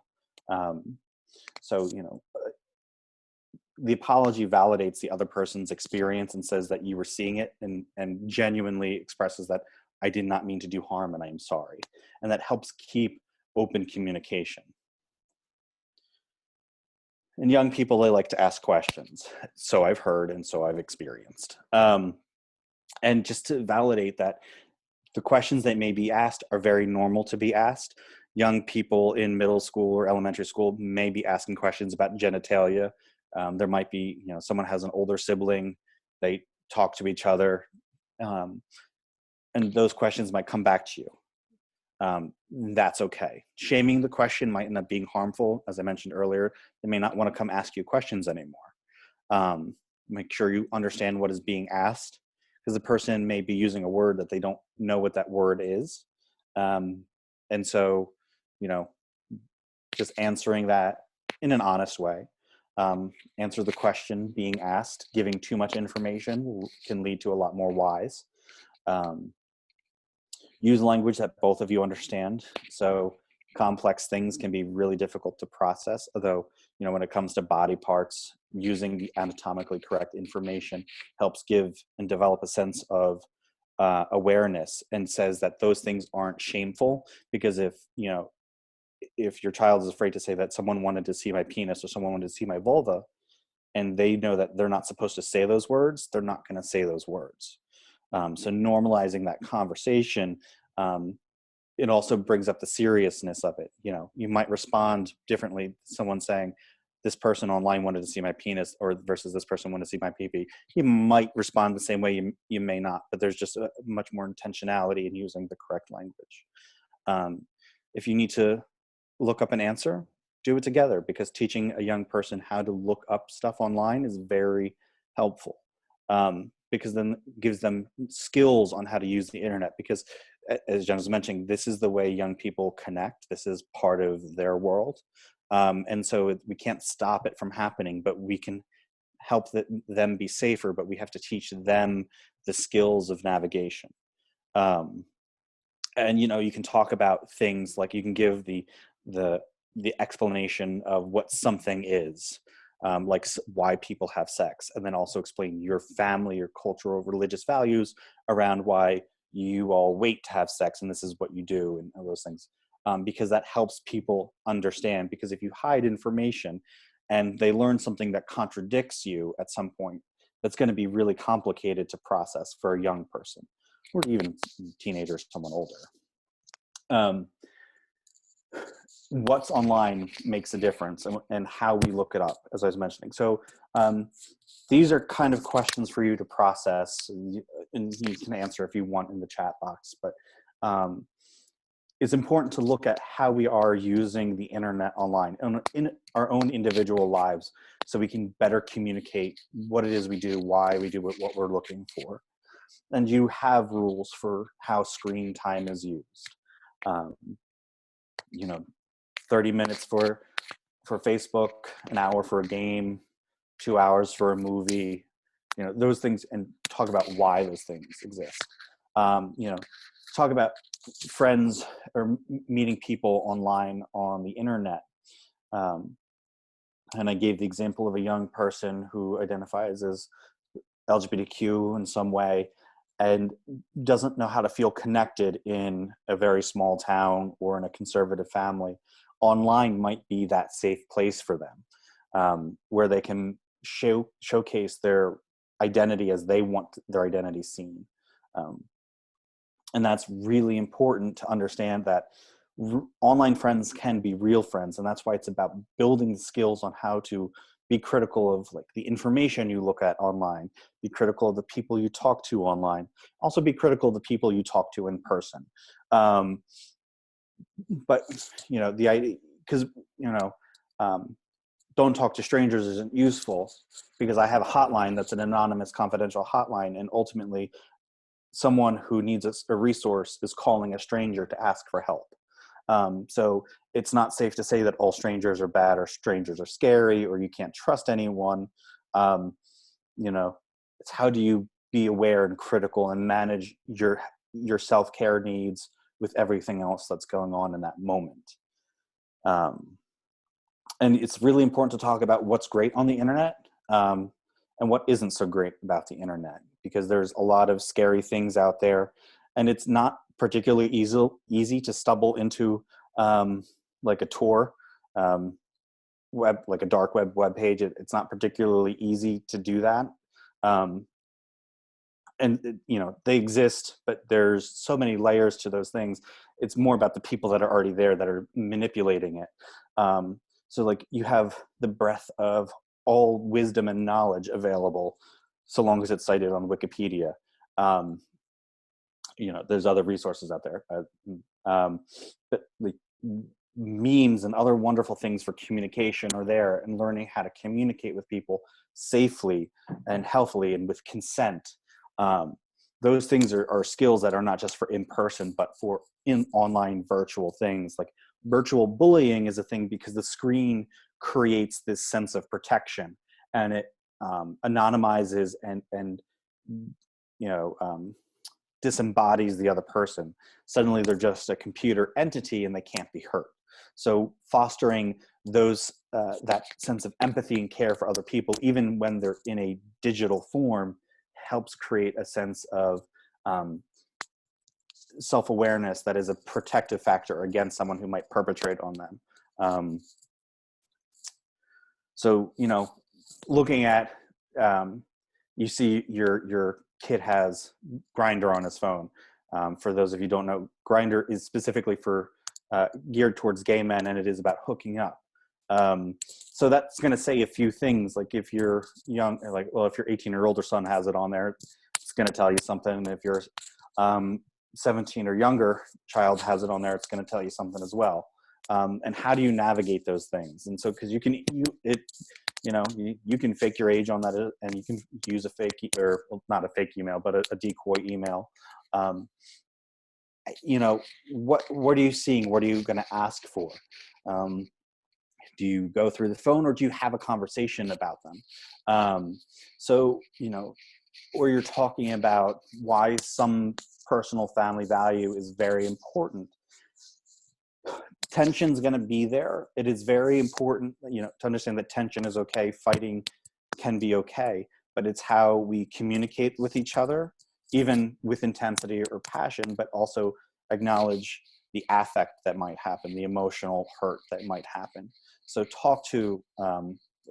The apology validates the other person's experience and says that you were seeing it and genuinely expresses that I did not mean to do harm and I am sorry. And that helps keep open communication. And young people, they like to ask questions. So I've heard and so I've experienced. And just to validate that the questions that may be asked are very normal to be asked. Young people in middle school or elementary school may be asking questions about genitalia. There might be, someone has an older sibling, they talk to each other, and those questions might come back to you. That's okay. Shaming the question might end up being harmful. As I mentioned earlier, they may not want to come ask you questions anymore. Make sure you understand what is being asked, because the person may be using a word that they don't know what that word is. And so, just answering that in an honest way. Answer the question being asked. Giving too much information can lead to a lot more whys. Use language that both of you understand. So complex things can be really difficult to process, although, when it comes to body parts, using the anatomically correct information helps give and develop a sense of awareness, and says that those things aren't shameful, because if your child is afraid to say that someone wanted to see my penis or someone wanted to see my vulva, and they know that they're not supposed to say those words, they're not going to say those words. So normalizing that conversation, it also brings up the seriousness of it. You might respond differently. Someone saying, this person online wanted to see my penis or versus this person wanted to see my pee-pee, you might respond the same way, you may not, but there's just a much more intentionality in using the correct language. If you need to look up an answer, do it together, because teaching a young person how to look up stuff online is very helpful, because then it gives them skills on how to use the internet. Because as Jen was mentioning, this is the way young people connect. This is part of their world. And so we can't stop it from happening, but we can help them be safer, but we have to teach them the skills of navigation. And, you know, you can talk about things like, you can give the explanation of what something is, like why people have sex, and then also explain your family, your cultural, religious values around why you all wait to have sex, and this is what you do, and all those things, because that helps people understand. Because if you hide information and they learn something that contradicts you at some point, that's going to be really complicated to process for a young person, or even teenagers, someone older. What's online makes a difference, and how we look it up, as I was mentioning. So these are kind of questions for you to process, and you can answer if you want in the chat box, but it's important to look at how we are using the internet online in our own individual lives, so we can better communicate what it is we do, why we do it, what we're looking for. And you have rules for how screen time is used. You know, 30 minutes for Facebook, an hour for a game, 2 hours for a movie, you know, those things, and talk about why those things exist. You know, talk about friends or meeting people online on the internet. And I gave the example of a young person who identifies as LGBTQ in some way and doesn't know how to feel connected in a very small town or in a conservative family. Online might be that safe place for them, where they can showcase their identity as they want their identity seen. And that's really important to understand, that online friends can be real friends. And that's why it's about building the skills on how to be critical of, like, the information you look at online, be critical of the people you talk to online, also be critical of the people you talk to in person. But, you know, the idea, because, you know, don't talk to strangers isn't useful, because I have a hotline that's an anonymous, confidential hotline, and ultimately someone who needs a resource is calling a stranger to ask for help. So it's not safe to say that all strangers are bad, or strangers are scary, or you can't trust anyone. You know, it's how do you be aware and critical and manage your self-care needs with everything else that's going on in that moment. And it's really important to talk about what's great on the internet, and what isn't so great about the internet, because there's a lot of scary things out there, and it's not particularly easy to stumble into, like a Tor web, like a dark web page. It's not particularly easy to do that. And you know, they exist, but there's so many layers to those things. It's more about the people that are already there that are manipulating it. So like, you have the breadth of all wisdom and knowledge available, so long as it's cited on Wikipedia. You know, there's other resources out there, but like memes and other wonderful things for communication are there, and learning how to communicate with people safely and healthily and with consent. Those things are skills that are not just for in person, but for in online virtual things. Like, virtual bullying is a thing because the screen creates this sense of protection, and it anonymizes and you know, disembodies the other person. Suddenly they're just a computer entity and they can't be hurt. So fostering those that sense of empathy and care for other people, even when they're in a digital form, helps create a sense of self-awareness that is a protective factor against someone who might perpetrate on them. So, you know, looking at, you see your kid has Grindr on his phone. For those of you who don't know, Grindr is specifically for geared towards gay men, and it is about hooking up. So that's going to say a few things. Like if you're young, like, well, if your 18 or older son has it on there, it's going to tell you something. If your 17 or younger child has it on there, it's going to tell you something as well. And how do you navigate those things? And so, because you can fake your age on that, and you can use a fake or not a fake email, but a decoy email. What are you seeing? What are you going to ask for? Do you go through the phone, or do you have a conversation about them? Or you're talking about why some personal family value is very important. Tension's going to be there. It is very important, to understand that tension is okay. Fighting can be okay, but it's how we communicate with each other, even with intensity or passion, but also acknowledge the affect that might happen, the emotional hurt that might happen. So talk to,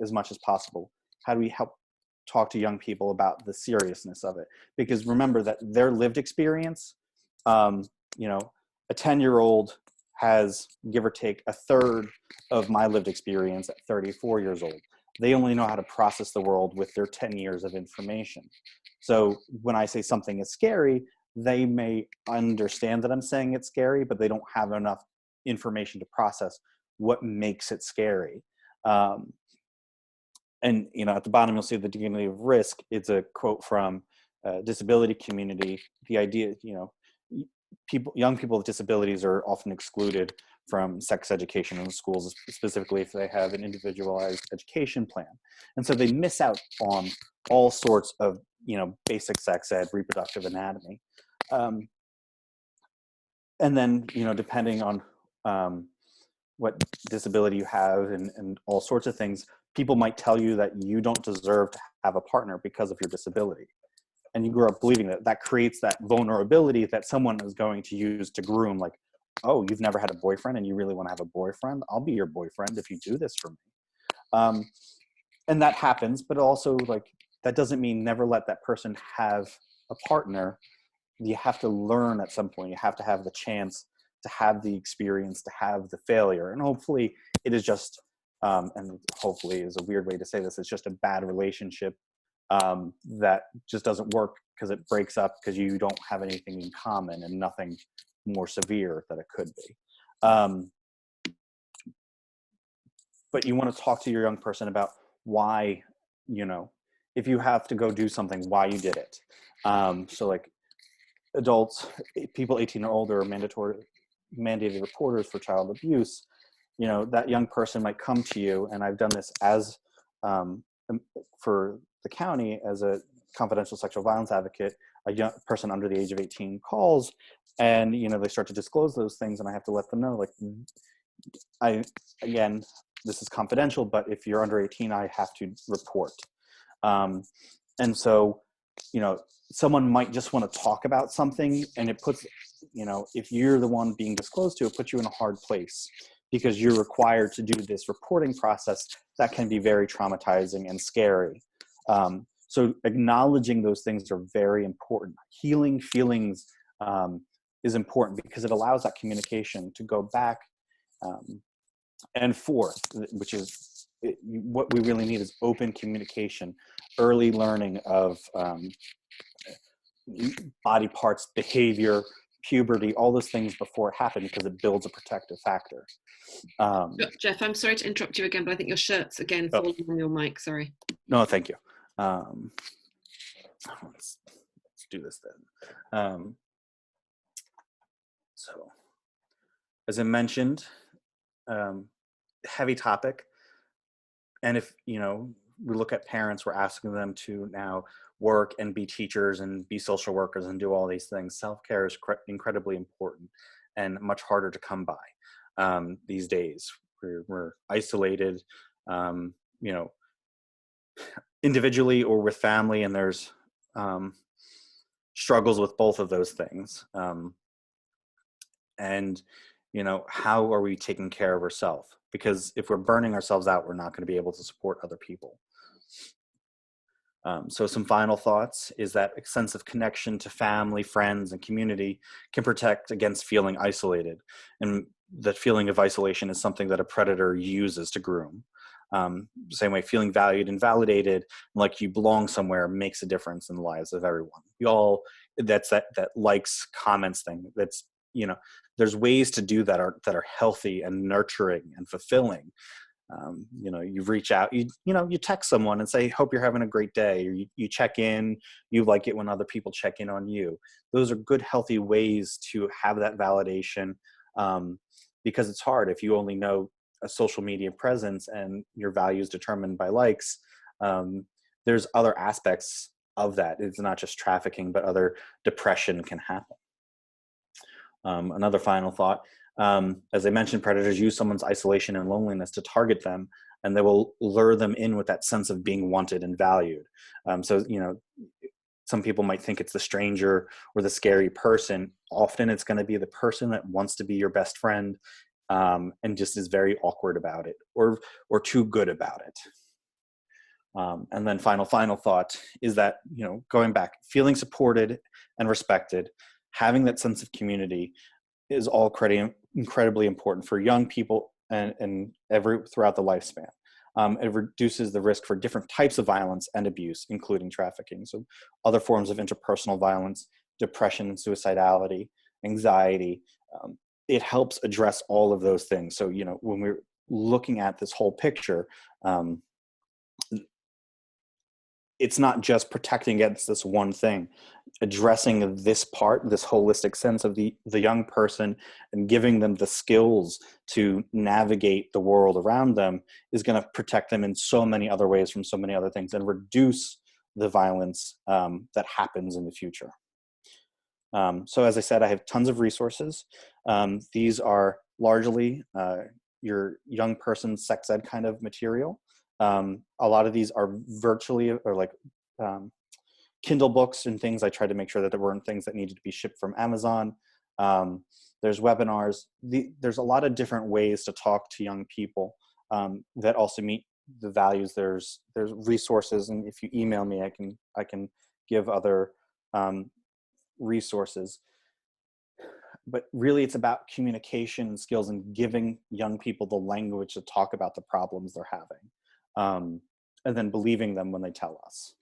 as much as possible, how do we help talk to young people about the seriousness of it? Because remember that their lived experience, a 10-year-old has, give or take, a third of my lived experience at 34 years old. They only know how to process the world with their 10 years of information. So when I say something is scary, they may understand that I'm saying it's scary, but they don't have enough information to process what makes it scary. And at the bottom, you'll see the dignity of risk. It's a quote from disability community. The idea, young people with disabilities are often excluded from sex education in schools, specifically if they have an individualized education plan. And so they miss out on all sorts of, basic sex ed, reproductive anatomy. And then, depending on what disability you have and all sorts of things, people might tell you that you don't deserve to have a partner because of your disability. And you grow up believing that creates that vulnerability that someone is going to use to groom, like, oh, you've never had a boyfriend and you really want to have a boyfriend? I'll be your boyfriend if you do this for me. And that happens, but also, like, that doesn't mean never let that person have a partner. You have to learn at some point. You have to have the chance to have the experience, to have the failure. And hopefully it is just, and hopefully is a weird way to say this, it's just a bad relationship that just doesn't work because it breaks up because you don't have anything in common and nothing more severe that it could be. But you want to talk to your young person about why, if you have to go do something, why you did it. So like adults, people 18 or older are mandated reporters for child abuse. That young person might come to you, and I've done this as for the county as a confidential sexual violence advocate. A young person under the age of 18 calls, and they start to disclose those things, and I have to let them know, like, again, this is confidential, but if you're under 18, I have to report. And so, someone might just want to talk about something, and it puts, if you're the one being disclosed to, it puts you in a hard place because you're required to do this reporting process that can be very traumatizing and scary. So acknowledging those things are very important. Healing feelings is important because it allows that communication to go back and forth, which is what we really need is open communication, early learning of body parts, behavior, puberty, all those things before it happened, because it builds a protective factor. Jeff, I'm sorry to interrupt you again, but I think your shirt's again falling on your mic. Sorry. No, thank you. Let's do this then. So, as I mentioned, heavy topic. And if, we look at parents, we're asking them to now work and be teachers and be social workers and do all these things. Self-care is incredibly important and much harder to come by these days. We're isolated, individually or with family, and there's struggles with both of those things. And, how are we taking care of ourselves? Because if we're burning ourselves out, we're not going to be able to support other people. So some final thoughts is that a sense of connection to family, friends, and community can protect against feeling isolated. And that feeling of isolation is something that a predator uses to groom. Same way, feeling valued and validated, like you belong somewhere, makes a difference in the lives of everyone. We all, that's that likes, comments thing. That's, you know, there's ways to do that are healthy and nurturing and fulfilling. You know, you reach out, you text someone and say, hope you're having a great day. Or you check in, you like it when other people check in on you. Those are good, healthy ways to have that validation, because it's hard if you only know a social media presence and your values determined by likes. There's other aspects of that. It's not just trafficking, but other depression can happen. Another final thought, as I mentioned, predators use someone's isolation and loneliness to target them, and they will lure them in with that sense of being wanted and valued. So, you know, some people might think it's the stranger or the scary person. Often it's going to be the person that wants to be your best friend, and just is very awkward about it, or too good about it. And then final thought is that, you know, going back, feeling supported and respected, having that sense of community is all incredibly important for young people and throughout the lifespan. It reduces the risk for different types of violence and abuse, including trafficking. So other forms of interpersonal violence, depression and suicidality, anxiety. It helps address all of those things. So, you know, when we're looking at this whole picture, it's not just protecting against this one thing. Addressing this part, this holistic sense of the young person, and giving them the skills to navigate the world around them is going to protect them in so many other ways from so many other things, and reduce the violence that happens in the future. So as I said, I have tons of resources. These are largely your young person sex ed kind of material. A lot of these are virtually, or like Kindle books and things. I tried to make sure that there weren't things that needed to be shipped from Amazon. There's webinars. There's a lot of different ways to talk to young people that also meet the values. There's resources, and if you email me, I can give other resources. But really, it's about communication skills and giving young people the language to talk about the problems they're having, and then believing them when they tell us.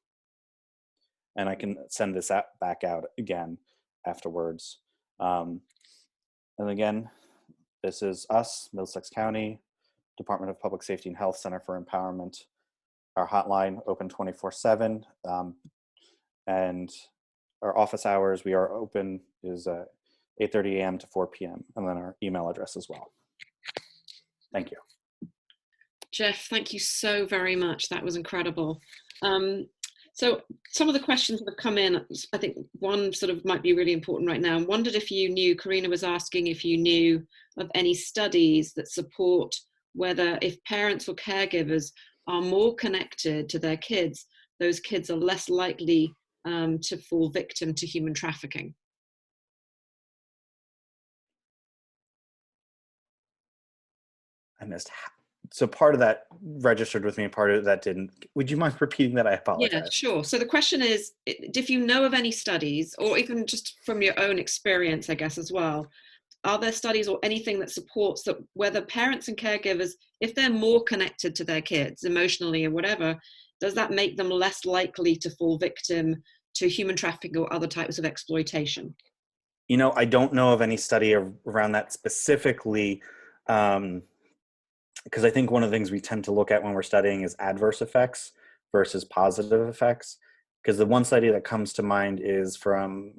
And I can send this back out again afterwards. And again, this is us, Middlesex County Department of Public Safety and Health Center for Empowerment. Our hotline open 24/7, and our office hours, we are open, is 8:30 a.m. to 4 p.m. and then our email address as well. Thank you. Jeff, thank you so very much. That was incredible. So some of the questions that have come in, I think one sort of might be really important right now. I wondered if you knew, Karina was asking if you knew of any studies that support whether if parents or caregivers are more connected to their kids, those kids are less likely to fall victim to human trafficking. I missed. So part of that registered with me, part of that didn't. Would you mind repeating that? I apologize. Yeah, sure. So the question is, if you know of any studies, or even just from your own experience, I guess, as well, are there studies or anything that supports that whether parents and caregivers, if they're more connected to their kids emotionally or whatever, does that make them less likely to fall victim to human trafficking or other types of exploitation? You know, I don't know of any study around that specifically. Because I think one of the things we tend to look at when we're studying is adverse effects versus positive effects. Because the one study that comes to mind is from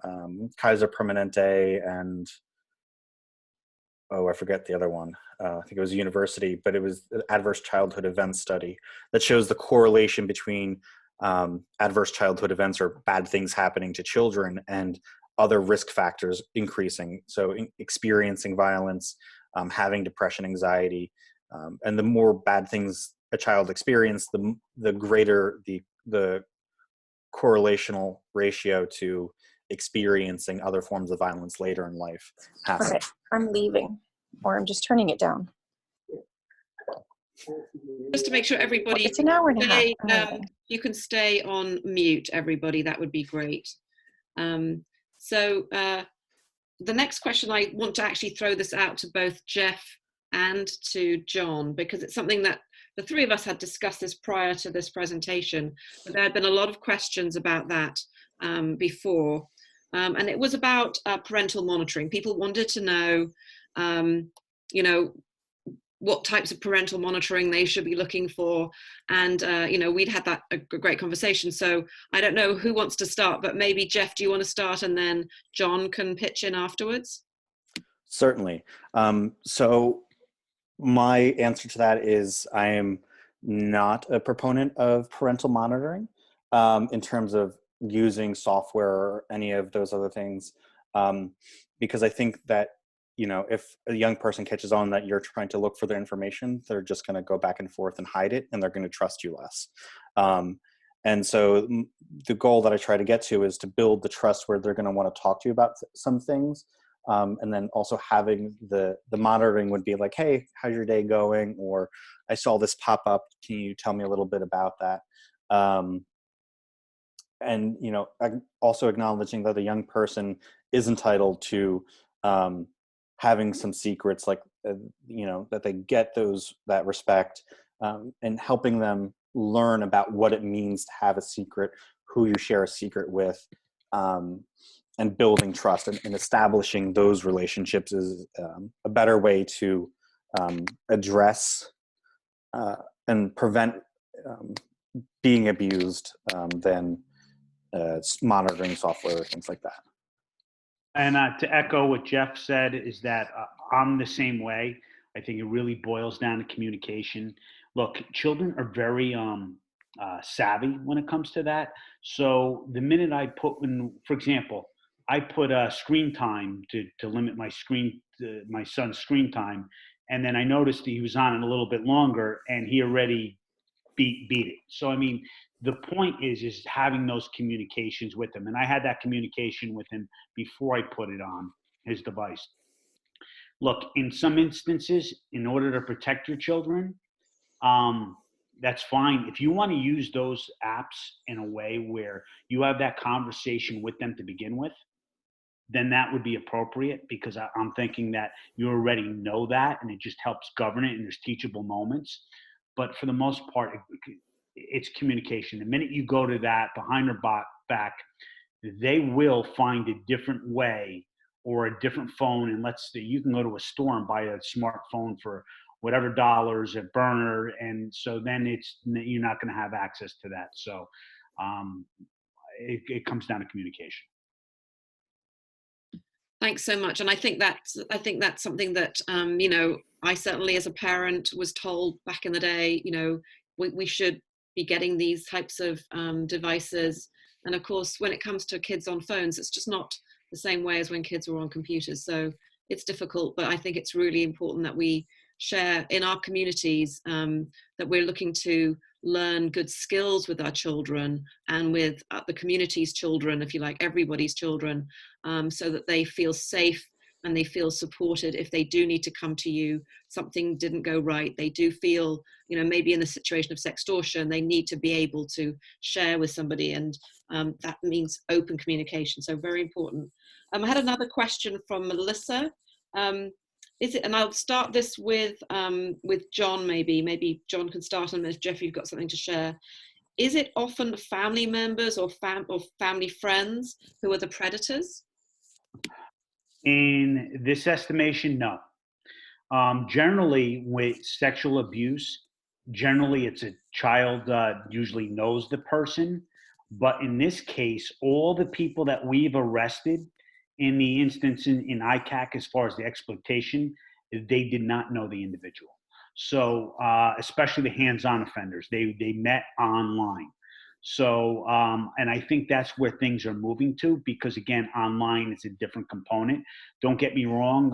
Kaiser Permanente and, I forget the other one. I think it was a university, but it was an adverse childhood events study that shows the correlation between adverse childhood events or bad things happening to children and other risk factors increasing. So experiencing violence, having depression, anxiety, and the more bad things a child experiences, the greater the correlational ratio to experiencing other forms of violence later in life happen. Okay, I'm leaving, or I'm just turning it down. Just to make sure everybody, It's an hour and a half. you can stay on mute, everybody, that would be great. So the next question, I want to actually throw this out to both Jeff and to John, because it's something that the three of us had discussed this prior to this presentation, but there had been a lot of questions about that before. And it was about parental monitoring. People wanted to know, you know, what types of parental monitoring they should be looking for. And, you know, we'd had a great conversation. So I don't know who wants to start, but maybe Jeff, do you want to start, and then John can pitch in afterwards? Certainly. So my answer to that is I am not a proponent of parental monitoring in terms of using software or any of those other things, because I think that, you know, if a young person catches on that you're trying to look for their information, they're just going to go back and forth and hide it, and they're going to trust you less. And so the goal that I try to get to is to build the trust where they're going to want to talk to you about some things. And then also having the monitoring would be like, hey, how's your day going? Or I saw this pop up. Can you tell me a little bit about that? And, you know, also acknowledging that a young person is entitled to having some secrets, like, you know, that they get that respect, and helping them learn about what it means to have a secret, who you share a secret with, and building trust and establishing those relationships is a better way to address and prevent being abused than monitoring software or things like that. And to echo what Jeff said is that I'm the same way. I think it really boils down to communication. Look, children are very savvy when it comes to that. So the minute I put in, for example, I put screen time to limit my son's screen time, and then I noticed he was on it a little bit longer, and he already beat it. So I mean, the point is having those communications with him, and I had that communication with him before I put it on his device. Look, in some instances, in order to protect your children, that's fine. If you want to use those apps in a way where you have that conversation with them to begin with, then that would be appropriate, because I'm thinking that you already know that, and it just helps govern it, and there's teachable moments. But for the most part, it's communication. The minute you go to that behind their back, they will find a different way or a different phone. And let's say you can go to a store and buy a smartphone for whatever dollars, a burner, and so then you're not going to have access to that. So it comes down to communication. Thanks so much. And I think that's something that, you know, I certainly as a parent was told back in the day, you know, we should be getting these types of devices. And of course, when it comes to kids on phones, it's just not the same way as when kids were on computers. So it's difficult, but I think it's really important that we share in our communities, that we're looking to learn good skills with our children and with the community's children, if you like, everybody's children, so that they feel safe and they feel supported. If they do need to come to you, something didn't go right, they do feel, you know, maybe in the situation of sextortion, they need to be able to share with somebody, and that means open communication. So very important. I had another question from Melissa. Is it, and I'll start this with John, maybe John can start, and if Jeff, you've got something to share. Is it often family members or family friends who are the predators? In this estimation, no. Generally, with sexual abuse, generally it's a child usually knows the person. But in this case, all the people that we've arrested in the instance in ICAC, as far as the exploitation, they did not know the individual. So especially the hands-on offenders, they met online. So, and I think that's where things are moving to, because again, online is a different component. Don't get me wrong.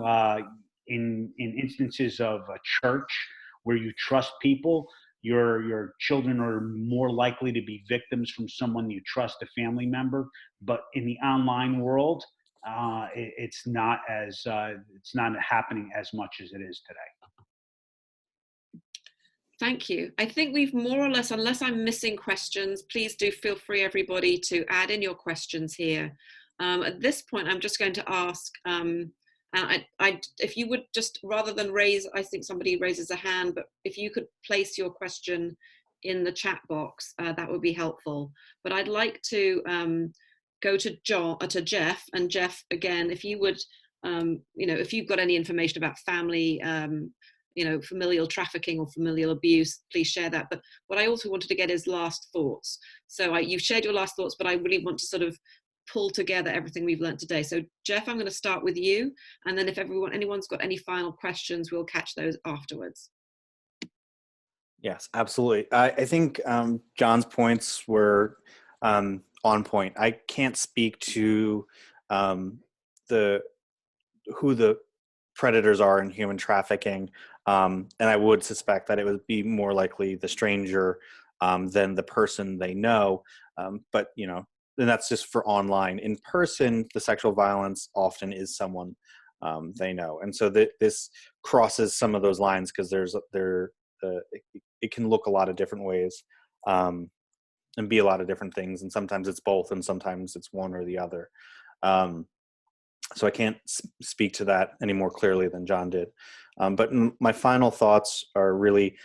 In instances of a church where you trust people, your children are more likely to be victims from someone you trust, a family member. But in the online world, it's not happening as much as it is today. Thank you. I think we've more or less, unless I'm missing questions, please do feel free, everybody, to add in your questions here. At this point, I'm just going to ask, if you would just, rather than raise, I think somebody raises a hand, but if you could place your question in the chat box, that would be helpful. But I'd like to go to Jeff, and Jeff, again, if you would, if you've got any information about family, familial trafficking or familial abuse, please share that. But what I also wanted to get is last thoughts. So you've shared your last thoughts, but I really want to sort of pull together everything we've learned today. So Jeff, I'm going to start with you, and then if anyone's got any final questions, we'll catch those afterwards. Yes, absolutely. I think John's points were on point. I can't speak to who the predators are in human trafficking, and I would suspect that it would be more likely the stranger than the person they know. But and that's just for online. In person, the sexual violence often is someone they know, and so this crosses some of those lines because it can look a lot of different ways and be a lot of different things, and sometimes it's both, and sometimes it's one or the other. So I can't speak to that any more clearly than John did. But my final thoughts are really,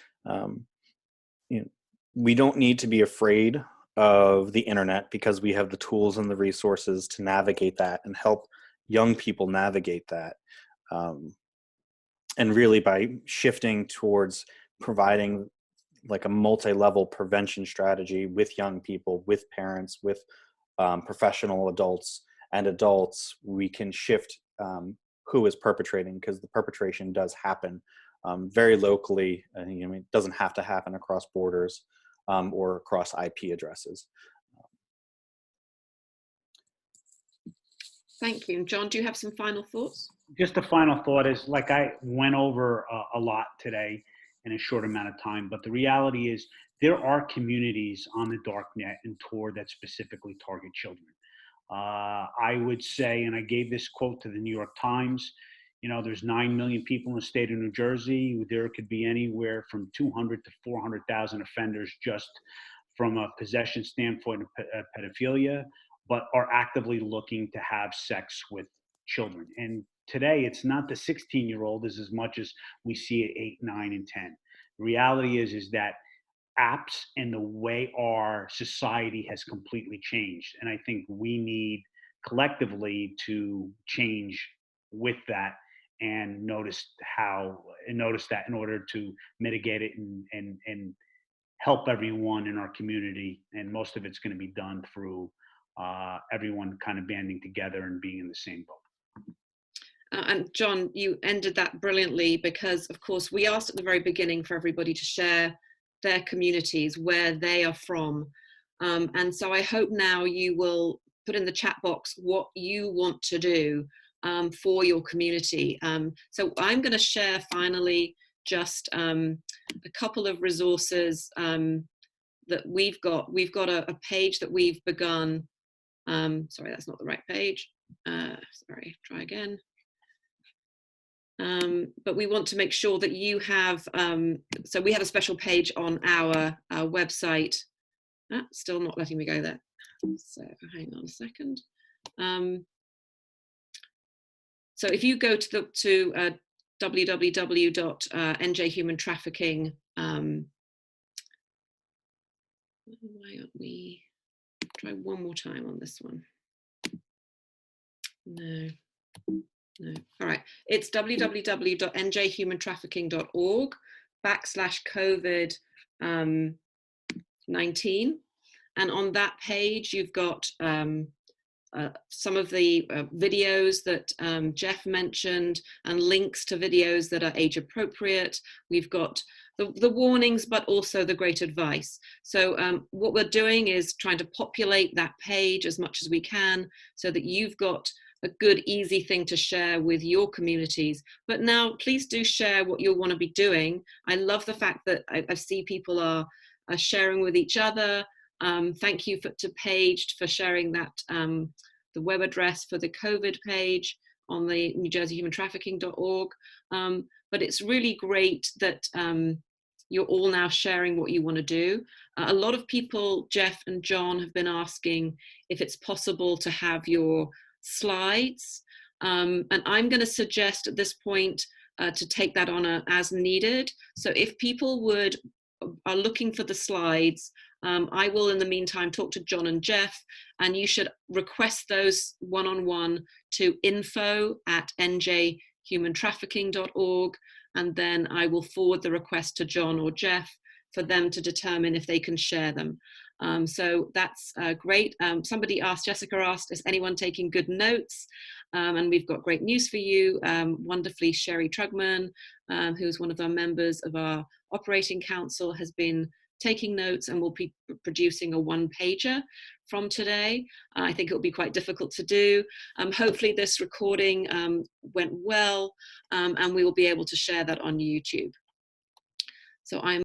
we don't need to be afraid of the internet because we have the tools and the resources to navigate that and help young people navigate that. And really by shifting towards providing like a multi-level prevention strategy with young people, with parents, with professional adults and adults, we can shift who is perpetrating, because the perpetration does happen very locally. It doesn't have to happen across borders or across IP addresses. Thank you. And John, do you have some final thoughts? Just a final thought is, like, I went over a lot today in a short amount of time, but the reality is there are communities on the darknet and Tor that specifically target children. I would say, and I gave this quote to the New York Times, there's 9 million people in the state of New Jersey. There could be anywhere from 200 to 400,000 offenders just from a possession standpoint of pedophilia, but are actively looking to have sex with children. And today, it's not the 16-year-old as much as we see at 8, 9, and 10. The reality is that apps and the way our society has completely changed. And I think we need collectively to change with that and notice that in order to mitigate it and help everyone in our community. And most of it's going to be done through everyone kind of banding together and being in the same boat. And John, you ended that brilliantly, because of course we asked at the very beginning for everybody to share their communities, where they are from. And so I hope now you will put in the chat box what you want to do for your community. So I'm going to share finally just a couple of resources that we've got. We've got a page that we've begun. Sorry, that's not the right page. Sorry, try again. But we want to make sure that you have, so we have a special page on our website. Still not letting me go there. So hang on a second. So if you go to www.njhumantrafficking, why aren't we, try one more time on this one. No. All right, it's www.njhumantrafficking.org/COVID-19, and on that page you've got some of the videos that Jeff mentioned, and links to videos that are age appropriate. We've got the warnings, but also the great advice. So what we're doing is trying to populate that page as much as we can, so that you've got a good, easy thing to share with your communities. But now please do share what you'll want to be doing. I love the fact that I see people are sharing with each other. Thank you to Paige for sharing that, the web address for the COVID page on the NewJerseyHumanTrafficking.org. But it's really great that you're all now sharing what you want to do. A lot of people, Jeff and John, have been asking if it's possible to have your slides. And I'm going to suggest at this point to take that on as needed. So if people are looking for the slides, I will in the meantime talk to John and Jeff, and you should request those one-on-one to info@njhumantrafficking.org, and then I will forward the request to John or Jeff for them to determine if they can share them. So that's great. Jessica asked, is anyone taking good notes? And we've got great news for you. Wonderfully, Sherry Trugman, who's one of our members of our operating council, has been taking notes and will be producing a one-pager from today. I think it will be quite difficult to do. Hopefully this recording went well, and we will be able to share that on YouTube. So I'm